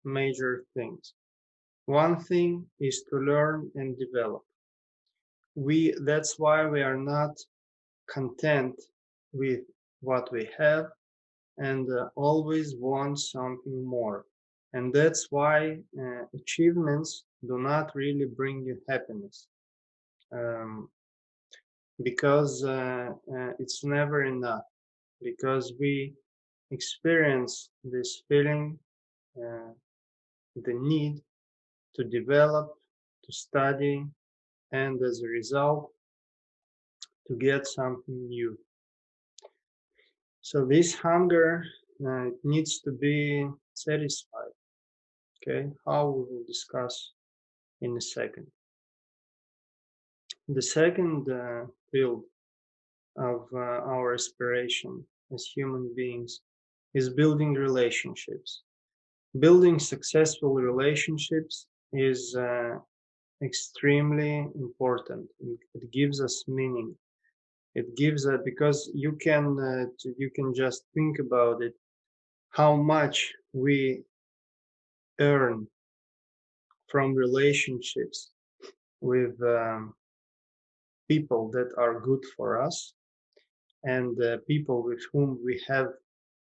major things. One thing is to learn and develop. That's why we are not content with what we have and always want something more. And that's why achievements do not really bring you happiness, um, because it's never enough, because we experience this feeling, uh, the need to develop, to study, and as a result, to get something new. So this hunger needs to be satisfied. Okay, how we will discuss in a second. The second field of our aspiration as human beings is building relationships. Building successful relationships is extremely important. It gives us meaning. It gives because you can just think about it, how much we earn from relationships with people that are good for us, and people with whom we have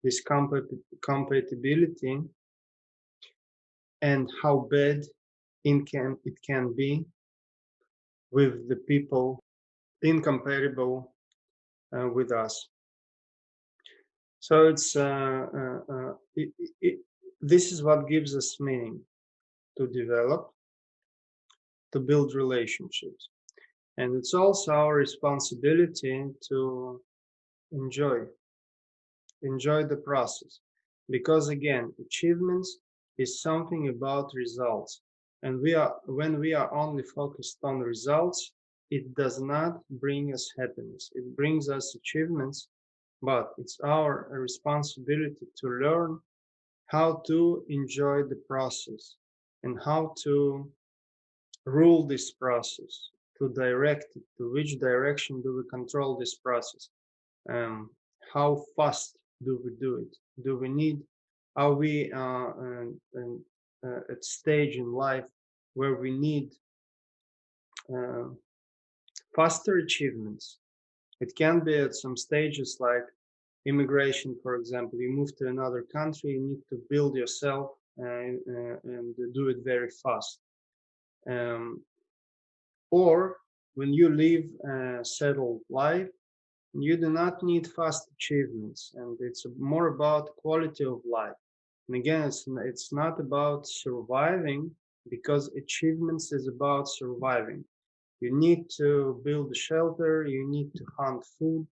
this compatibility, and how bad it can be with the people incompatible with us. So this is what gives us meaning, to develop, to build relationships. And it's also our responsibility to enjoy the process, because again, achievements is something about results, and when we are only focused on results, it does not bring us happiness. It brings us achievements, but it's our responsibility to learn how to enjoy the process and how to rule this process, to direct it, to which direction do we control this process, um, how fast do we do it, do we need, are we at stage in life where we need uh, faster achievements. It can be at some stages like immigration, for example. You move to another country, you need to build yourself and do it very fast. Um, or when you live a settled life, you do not need fast achievements, and it's more about quality of life. And again, it's not about surviving, because achievements is about surviving. You need to build a shelter, you need to hunt food,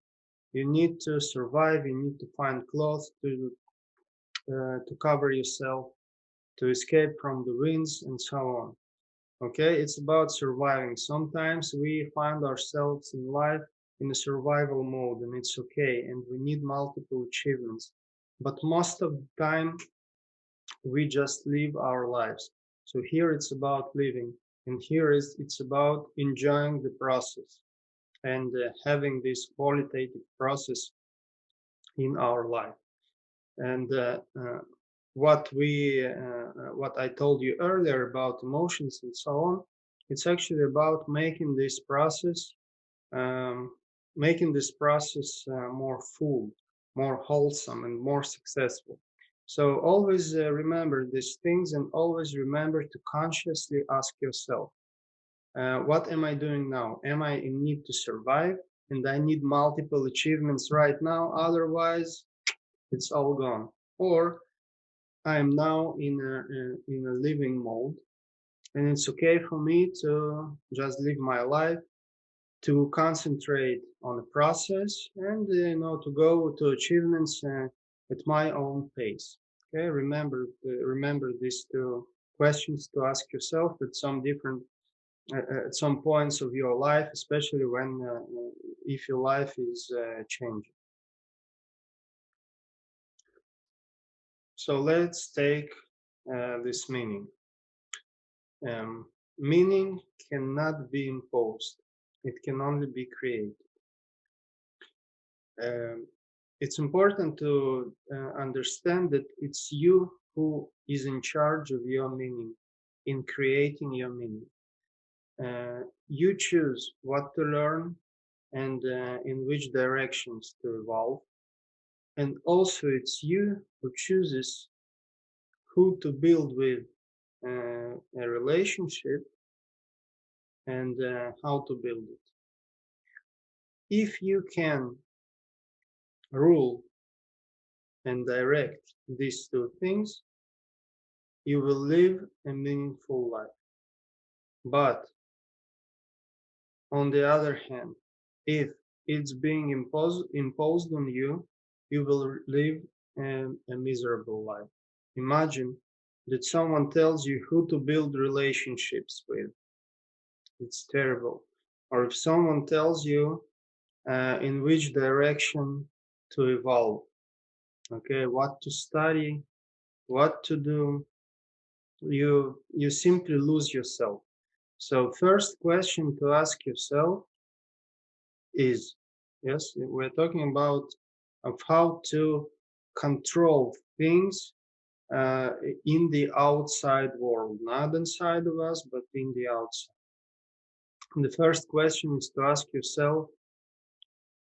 you need to survive, you need to find clothes to cover yourself, to escape from the winds, and so on. Okay, it's about surviving. Sometimes we find ourselves in life in a survival mode, and it's okay, and we need multiple achievements. But most of the time, we just live our lives. So here it's about living, and here it's about enjoying the process, and having this qualitative process in our life. And what I told you earlier about emotions and so on, it's actually about um, making this process more full, more wholesome, and more successful. So always remember these things, and always remember to consciously ask yourself, what am I doing now? Am I in need to survive? And I need multiple achievements right now, otherwise it's all gone. Or I am now in a living mode, and it's okay for me to just live my life, to concentrate on the process, and to go to achievements at my own pace. Okay, remember these two questions to ask yourself at at some points of your life, especially when if your life is changing. So let's take this meaning. Meaning cannot be imposed, it can only be created. Um, it's important to understand that it's you who is in charge of your meaning, in creating your meaning. You choose what to learn, and in which directions to evolve. And also, it's you who chooses who to build with, a relationship and how to build it. If you can rule and direct these two things, you will live a meaningful life. But on the other hand, if it's being imposed on you, you will live a miserable life. Imagine that someone tells you who to build relationships with. It's terrible. Or if someone tells you in which direction to evolve, okay, what to study, what to do, you simply lose yourself. So first question to ask yourself is, yes, we're talking about of how to control things in the outside world, not inside of us, but in the outside. And the first question is to ask yourself,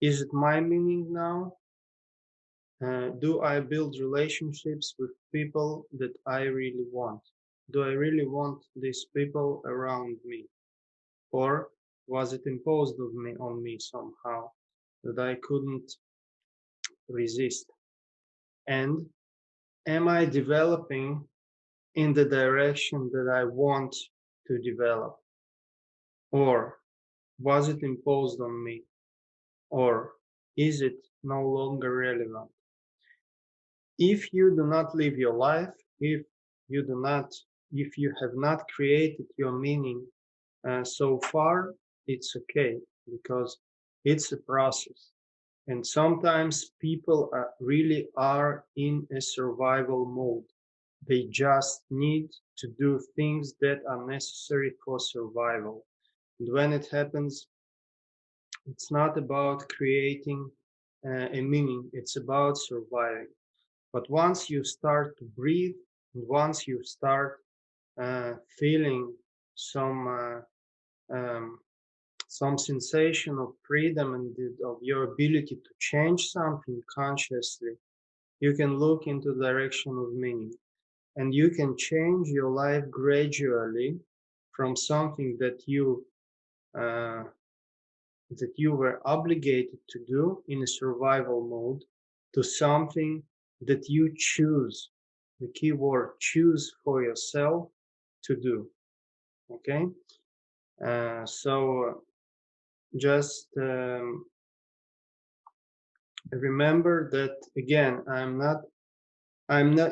is it my meaning now? Do I build relationships with people that I really want? Do I really want these people around me? Or was it imposed on me somehow that I couldn't resist? And am I developing in the direction that I want to develop? Or was it imposed on me? Or is it no longer relevant? If you do not live your life, if you have not created your meaning so far, it's okay, because it's a process. And sometimes people really are in a survival mode. They just need to do things that are necessary for survival. And when it happens, it's not about creating a meaning, it's about surviving. But once you start to breathe, and once you start feeling some sensation of freedom and of your ability to change something consciously, you can look into the direction of meaning, and you can change your life gradually from something uh, that you were obligated to do in a survival mode to something that you choose. The key word, choose for yourself to do. Okay, so just remember that again, I'm not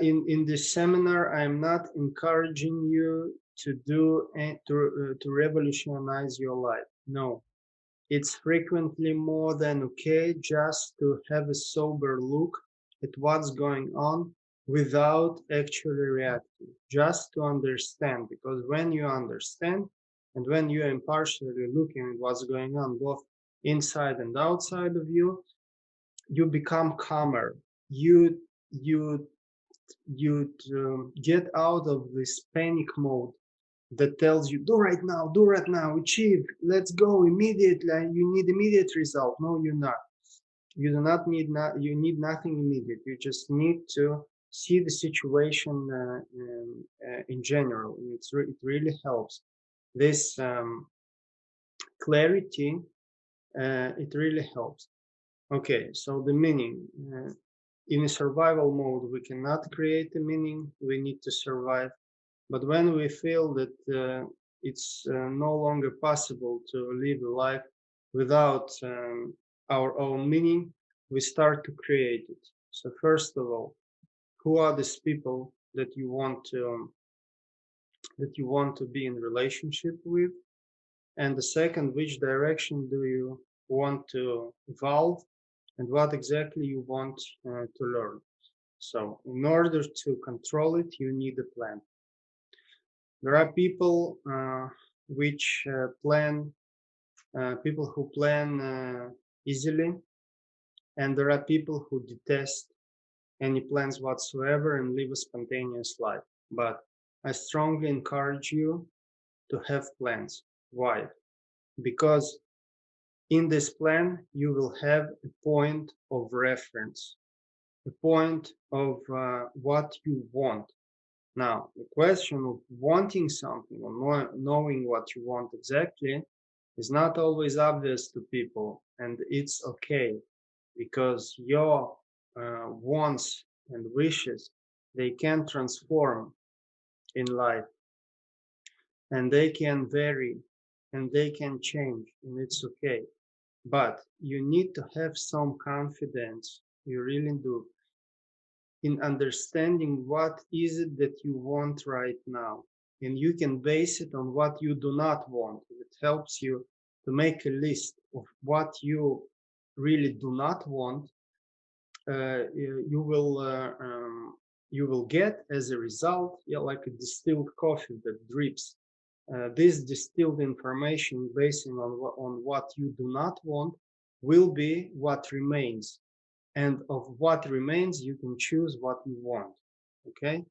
in this seminar, I'm not encouraging you to do and to revolutionize your life. No, it's frequently more than okay just to have a sober look at what's going on without actually reacting, just to understand. Because when you understand and when you're impartially looking at what's going on both inside and outside of you, you become calmer. You get out of this panic mode that tells you, do right now, achieve, let's go immediately, you need immediate result. No, you're not. You do not need, you need nothing immediate. You just need to see the situation in general. And it really helps. This clarity, it really helps. Okay, so the meaning. In a survival mode, we cannot create a meaning. We need to survive. But when we feel that it's no longer possible to live a life without our own meaning, we start to create it. So first of all, who are these people that you want to be in relationship with? And the second, which direction do you want to evolve, and what exactly you want to learn? So in order to control it, you need a plan. There are people which people who plan easily, and there are people who detest any plans whatsoever and live a spontaneous life. But I strongly encourage you to have plans. Why? Because in this plan, you will have a point of reference, a point of what you want. Now, the question of wanting something or knowing what you want exactly is not always obvious to people, and it's okay because your wants and wishes, they can transform in life, and they can vary, and they can change, and it's okay. But you need to have some confidence, you really do, in understanding what is it that you want right now. And you can base it on what you do not want. It helps you to make a list of what you really do not want. You will get as a result, yeah, like a distilled coffee that drips. This distilled information, basing on what you do not want, will be what remains, and of what remains you can choose what you want. Okay,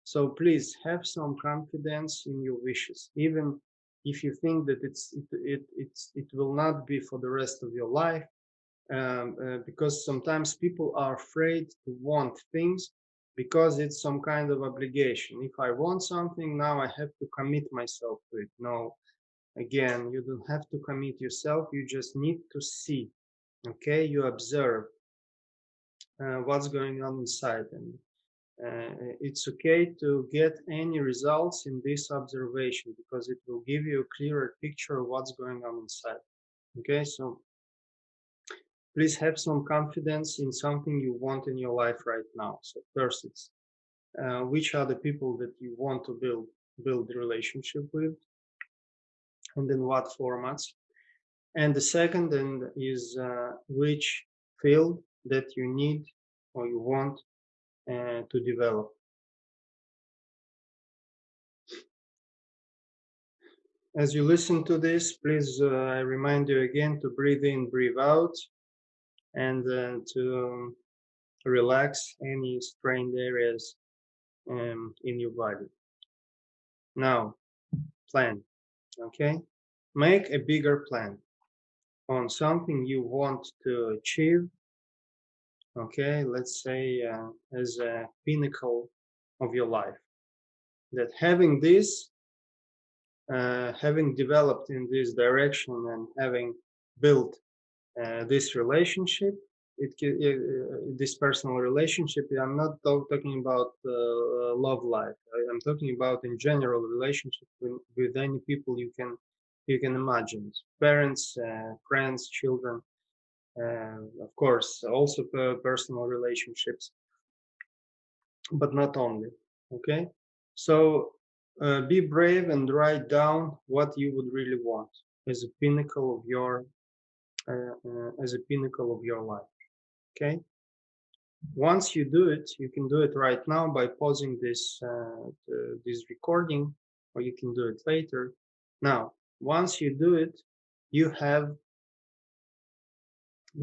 so please have some confidence in your wishes, even if you think that it will not be for the rest of your life, because sometimes people are afraid to want things because it's some kind of obligation. If I want something, now I have to commit myself to it. No, again, you don't have to commit yourself, you just need to see. Okay, you observe what's going on inside, and it's okay to get any results in this observation because it will give you a clearer picture of what's going on inside. Okay, so please have some confidence in something you want in your life right now. So first, it's which are the people that you want to build a relationship with, and in what formats. And the second and is which field that you need or you want to develop. As you listen to this, please, I remind you again to breathe in, breathe out, and to relax any strained areas in your body. Now, plan, okay? Make a bigger plan on something you want to achieve, okay? Let's say as a pinnacle of your life. That having this, having developed in this direction and having built this relationship, this personal relationship, I'm not talking about love life. I'm talking about in general relationship with any people you can imagine, parents, friends, children, of course also personal relationships, but not only. Okay, so be brave and write down what you would really want as a pinnacle of your life. Okay, once you do it, you can do it right now by pausing this recording, or you can do it later. Now, once you do it, you have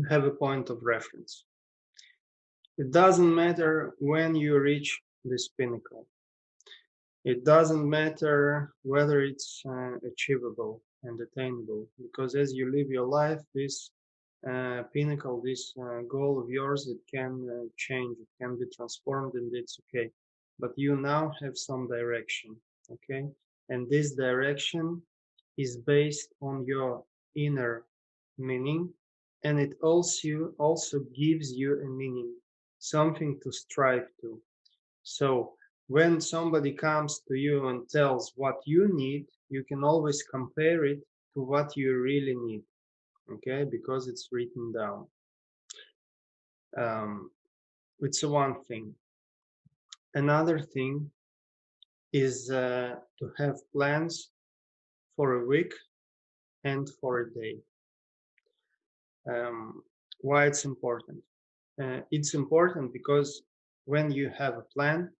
a point of reference. It doesn't matter when you reach this pinnacle. It doesn't matter whether it's achievable and attainable, because as you live your life, this pinnacle, this goal of yours, it can change, it can be transformed, and it's okay. But you now have some direction, okay? And this direction is based on your inner meaning, and it also gives you a meaning, something to strive to. So when somebody comes to you and tells what you need, you can always compare it to what you really need, okay? Because it's written down. It's one thing. Another thing is to have plans for a week and for a day. Why it's important? It's important because when you have a plan,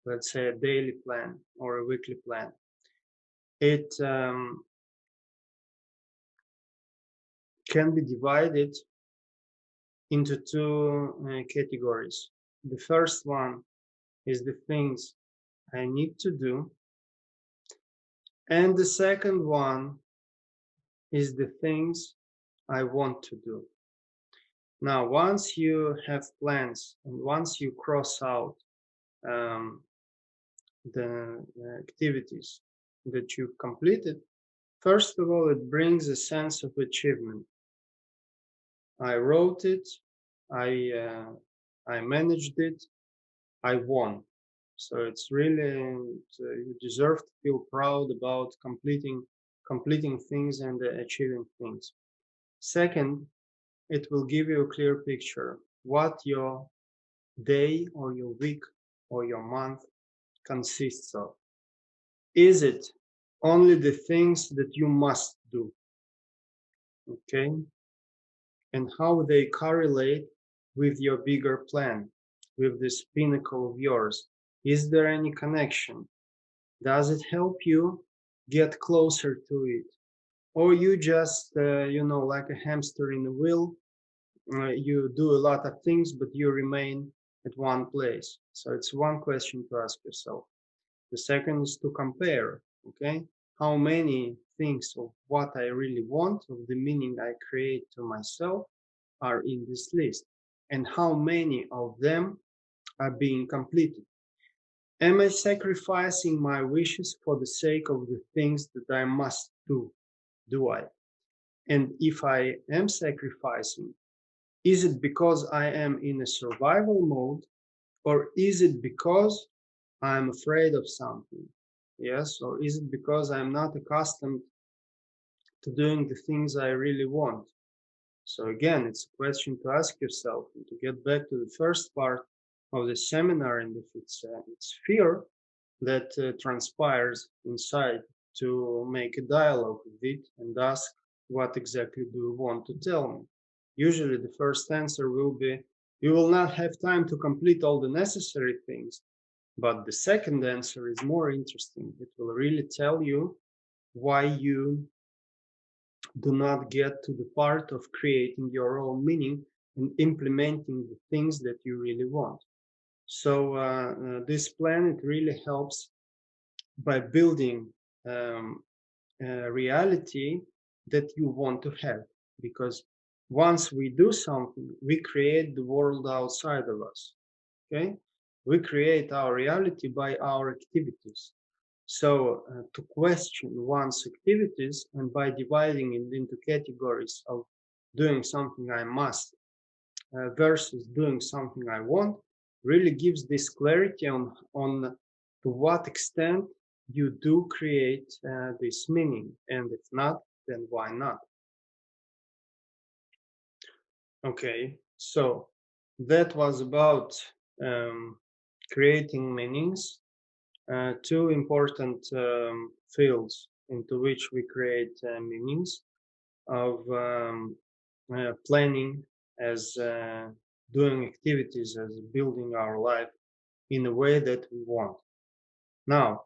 let's say a daily plan or a weekly plan, it can be divided into two categories. The first one is the things I need to do, and the second one is the things I want to do. Now, once you have plans and once you cross out the activities that you've completed, first of all, it brings a sense of achievement. I wrote it, I I managed it, I won. So it's really you deserve to feel proud about completing things and achieving things. Second, it will give you a clear picture what your day or your week or your month consists of. Is it only the things that you must do? Okay, and how they correlate with your bigger plan, with this pinnacle of yours. Is there any connection? Does it help you get closer to it? Or you just, like a hamster in a wheel, you do a lot of things, but you remain at one place. So it's one question to ask yourself. The second is to compare, okay? How many things of what I really want, of the meaning I create to myself, are in this list? And how many of them are being completed? Am I sacrificing my wishes for the sake of the things that I must do? Do I? And if I am sacrificing, is it because I am in a survival mode, or is it because I'm afraid of something? Yes, or is it because I'm not accustomed to doing the things I really want? So again, it's a question to ask yourself, and to get back to the first part of the seminar, and if it's fear that transpires inside, to make a dialogue with it and ask, what exactly do you want to tell me? Usually the first answer will be, you will not have time to complete all the necessary things. But the second answer is more interesting. It will really tell you why you do not get to the part of creating your own meaning and implementing the things that you really want. So this plan, it really helps by building a reality that you want to have. Because once we do something, we create the world outside of us. Okay, we create our reality by our activities. So to question one's activities, and by dividing it into categories of doing something I must versus doing something I want, really gives this clarity on to what extent you do create this meaning, and if not, then why not? Okay, so that was about um, creating meanings. Two important fields into which we create meanings of planning, as doing activities, as building our life in a way that we want. Now,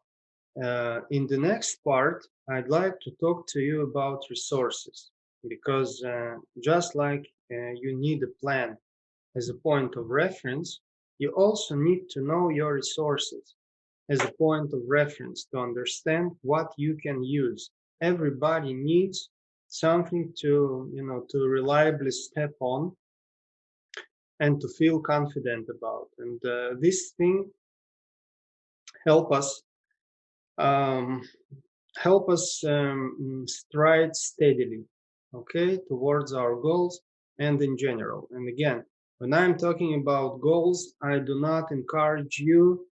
in the next part, I'd like to talk to you about resources, because just like you need a plan as a point of reference, you also need to know your resources as a point of reference to understand what you can use. Everybody needs something to reliably step on and to feel confident about. And this thing help us um, stride steadily, okay, towards our goals and in general. And again, when I'm talking about goals, I do not encourage you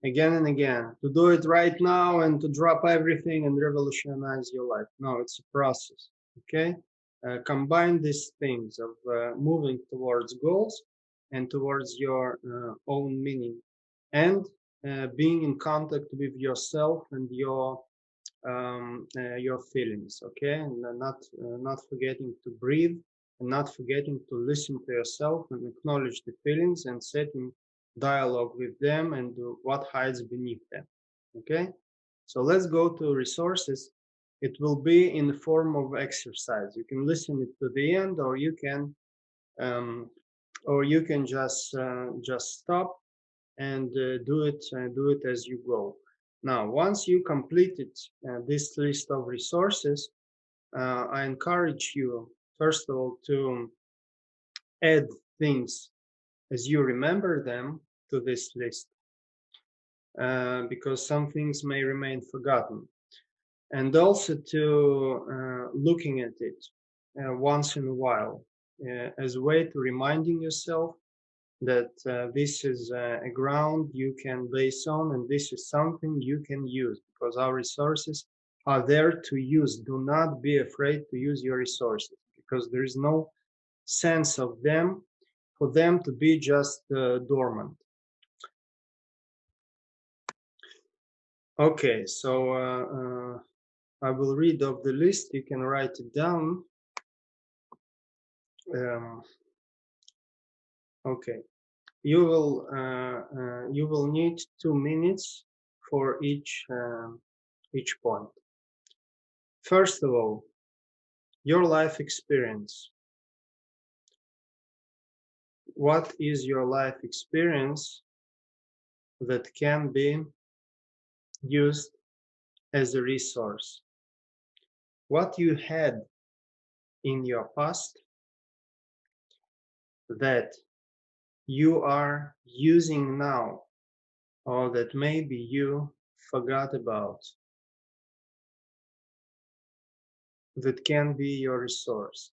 again and again to do it right now and to drop everything and revolutionize your life. No, it's a process. Okay, combine these things of moving towards goals and towards your own meaning, and being in contact with yourself and your feelings. Okay, and not forgetting to breathe, and not forgetting to listen to yourself and acknowledge the feelings, and setting dialogue with them and what hides beneath them. Okay, so let's go to resources. It will be in the form of exercise. You can listen it to the end, um, or you can just stop and do it as you go. Now, once you completed this list of resources, I encourage you, first of all, to add things as you remember them to this list. because some things may remain forgotten. And also to looking at it once in a while as a way to reminding yourself that this is a ground you can base on, and this is something you can use, because our resources are there to use. Do not be afraid to use your resources, because there is no sense of them for them to be just dormant. Okay, so I will read off the list. You can write it down. Um, okay, you will need 2 minutes for each point. First of all, your life experience. What is your life experience that can be used as a resource? What you had in your past that you are using now, or that maybe you forgot about, that can be your resource.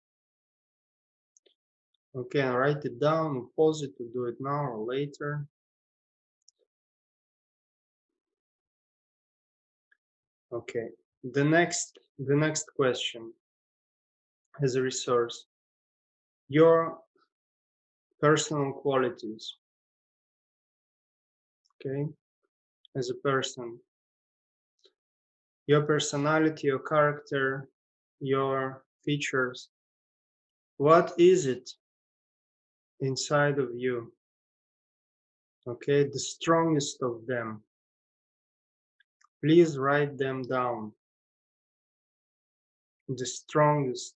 Okay, write it down, pause it to do it now or later. Okay, the next question as a resource, your personal qualities. Okay, as a person, your personality, your character, your features. What is it inside of you? Okay, the strongest of them. Please write them down. The strongest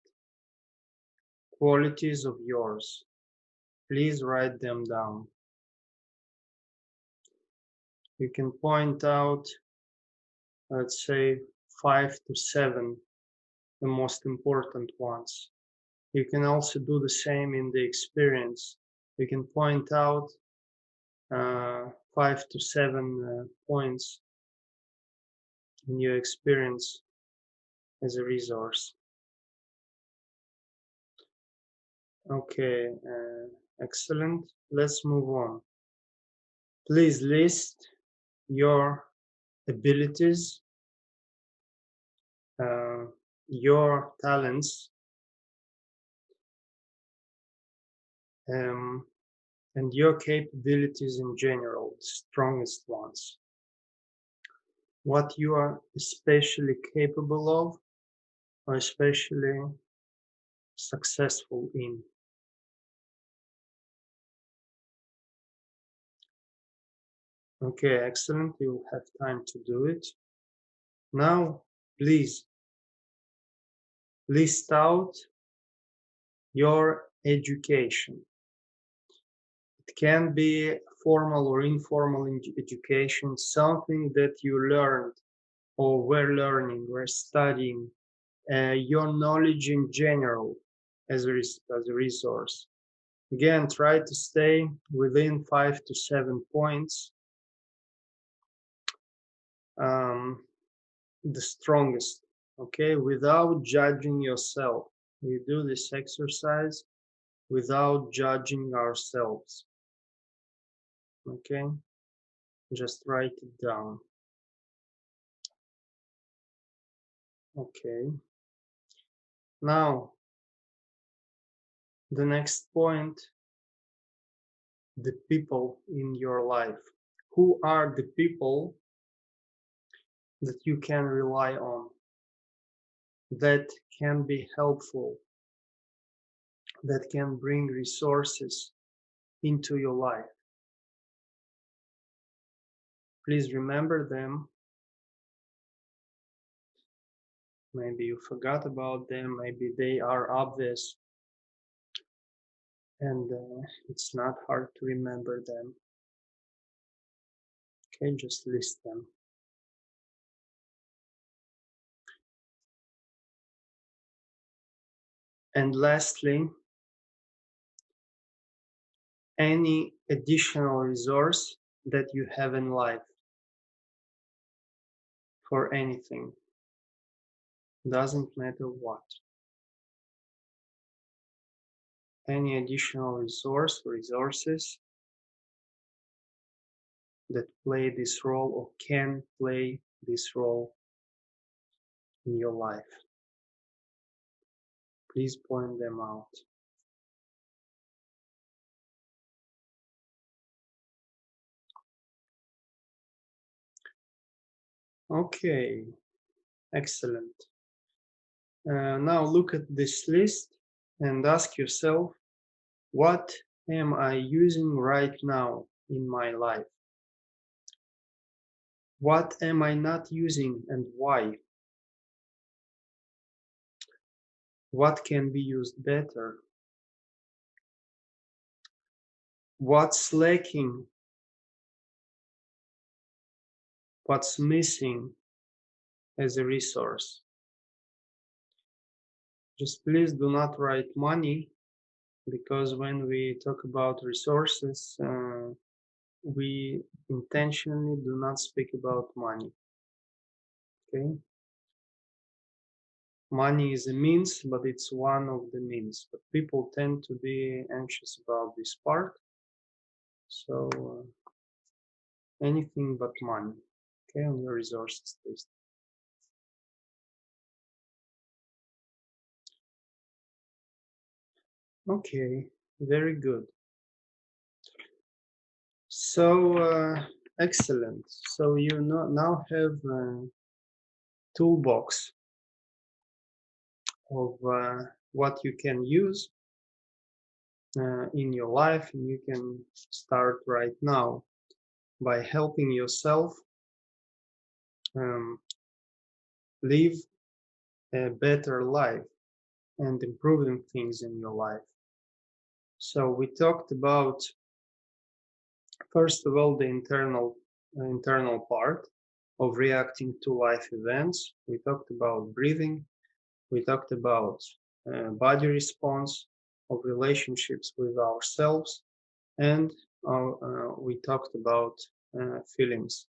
qualities of yours. Please write them down. You can point out, let's say, 5 to 7, the most important ones. You can also do the same in the experience. You can point out 5 to 7 points in your experience as a resource. Okay, excellent. Let's move on. Please list your abilities, your talents, and your capabilities in general, the strongest ones. What you are especially capable of, or especially successful in. Okay, excellent. You'll have time to do it. Now, please list out your education. It can be formal or informal education, something that you learned or were learning, were studying, your knowledge in general as a resource. Again, try to stay within 5 to 7 points. The strongest, okay, without judging yourself. We do this exercise without judging ourselves. Okay, just write it down. Okay, now the next point, the people in your life. Who are the people that you can rely on, that can be helpful, that can bring resources into your life? Please remember them. Maybe you forgot about them, maybe they are obvious, and it's not hard to remember them. Okay, just list them. And lastly, any additional resource that you have in life. for anything, doesn't matter what. Any additional resources that play this role or can play this role in your life. Please point them out. Okay, excellent. Now look at this list and ask yourself, what am I using right now in my life? What am I not using and why? What can be used better? What's lacking? What's missing as a resource? Just please do not write money, because when we talk about resources, we intentionally do not speak about money. Okay? Money is a means, but it's one of the means. But people tend to be anxious about this part. So anything but money, okay, on your resources list. Okay, very good. So excellent. So you now have a toolbox of what you can use in your life, and you can start right now by helping yourself live a better life and improving things in your life. So we talked about, first of all, the internal part of reacting to life events. We talked about breathing. We talked about body response, of relationships with ourselves, and we talked about feelings,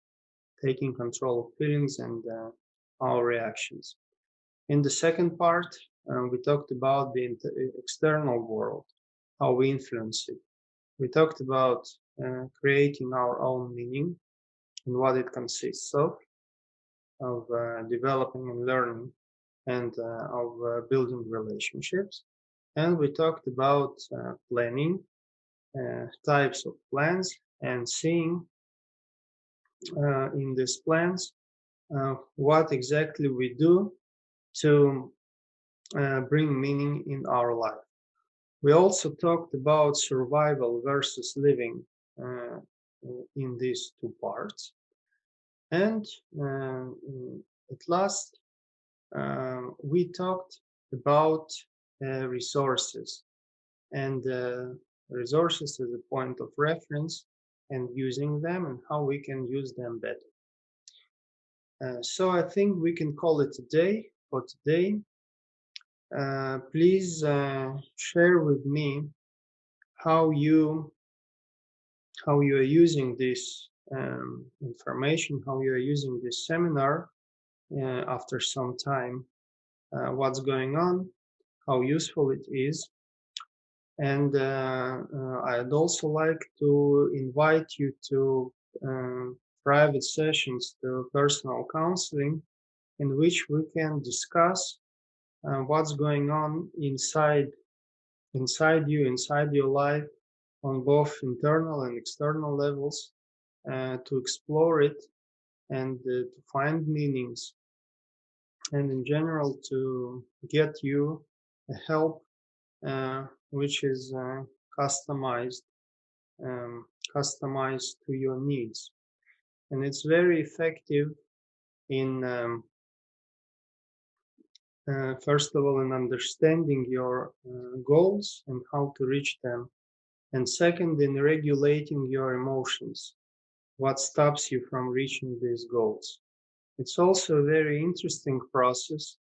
taking control of feelings and our reactions. In the second part, we talked about the external world, how we influence it. We talked about creating our own meaning and what it consists of developing and learning, and of building relationships. And we talked about planning, types of plans, and seeing in these plans what exactly we do to bring meaning in our life. We also talked about survival versus living in these two parts. And at last, we talked about resources, and resources as a point of reference and using them and how we can use them better. So I think we can call it a day for today. Please share with me how you are using this information, how you are using this seminar after some time, what's going on, how useful it is. And I'd also like to invite you to private sessions, to personal counseling, in which we can discuss what's going on inside you, inside your life, on both internal and external levels, to explore it and to find meanings, and in general to get you a help which is customized customized to your needs. And it's very effective in first of all, in understanding your goals and how to reach them, and second, in regulating your emotions, what stops you from reaching these goals. It's also a very interesting process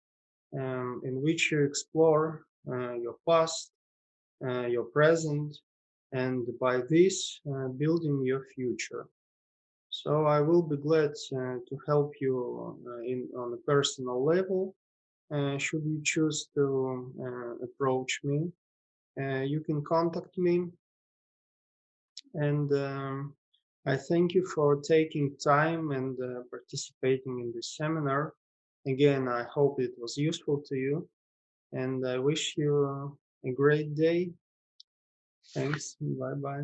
in which you explore your past, your present, and by this building your future. So I will be glad to help you on a personal level. Should you choose to approach me, you can contact me, and I thank you for taking time and participating in this seminar. Again, I hope it was useful to you, and I wish you a great day. Thanks. Bye bye.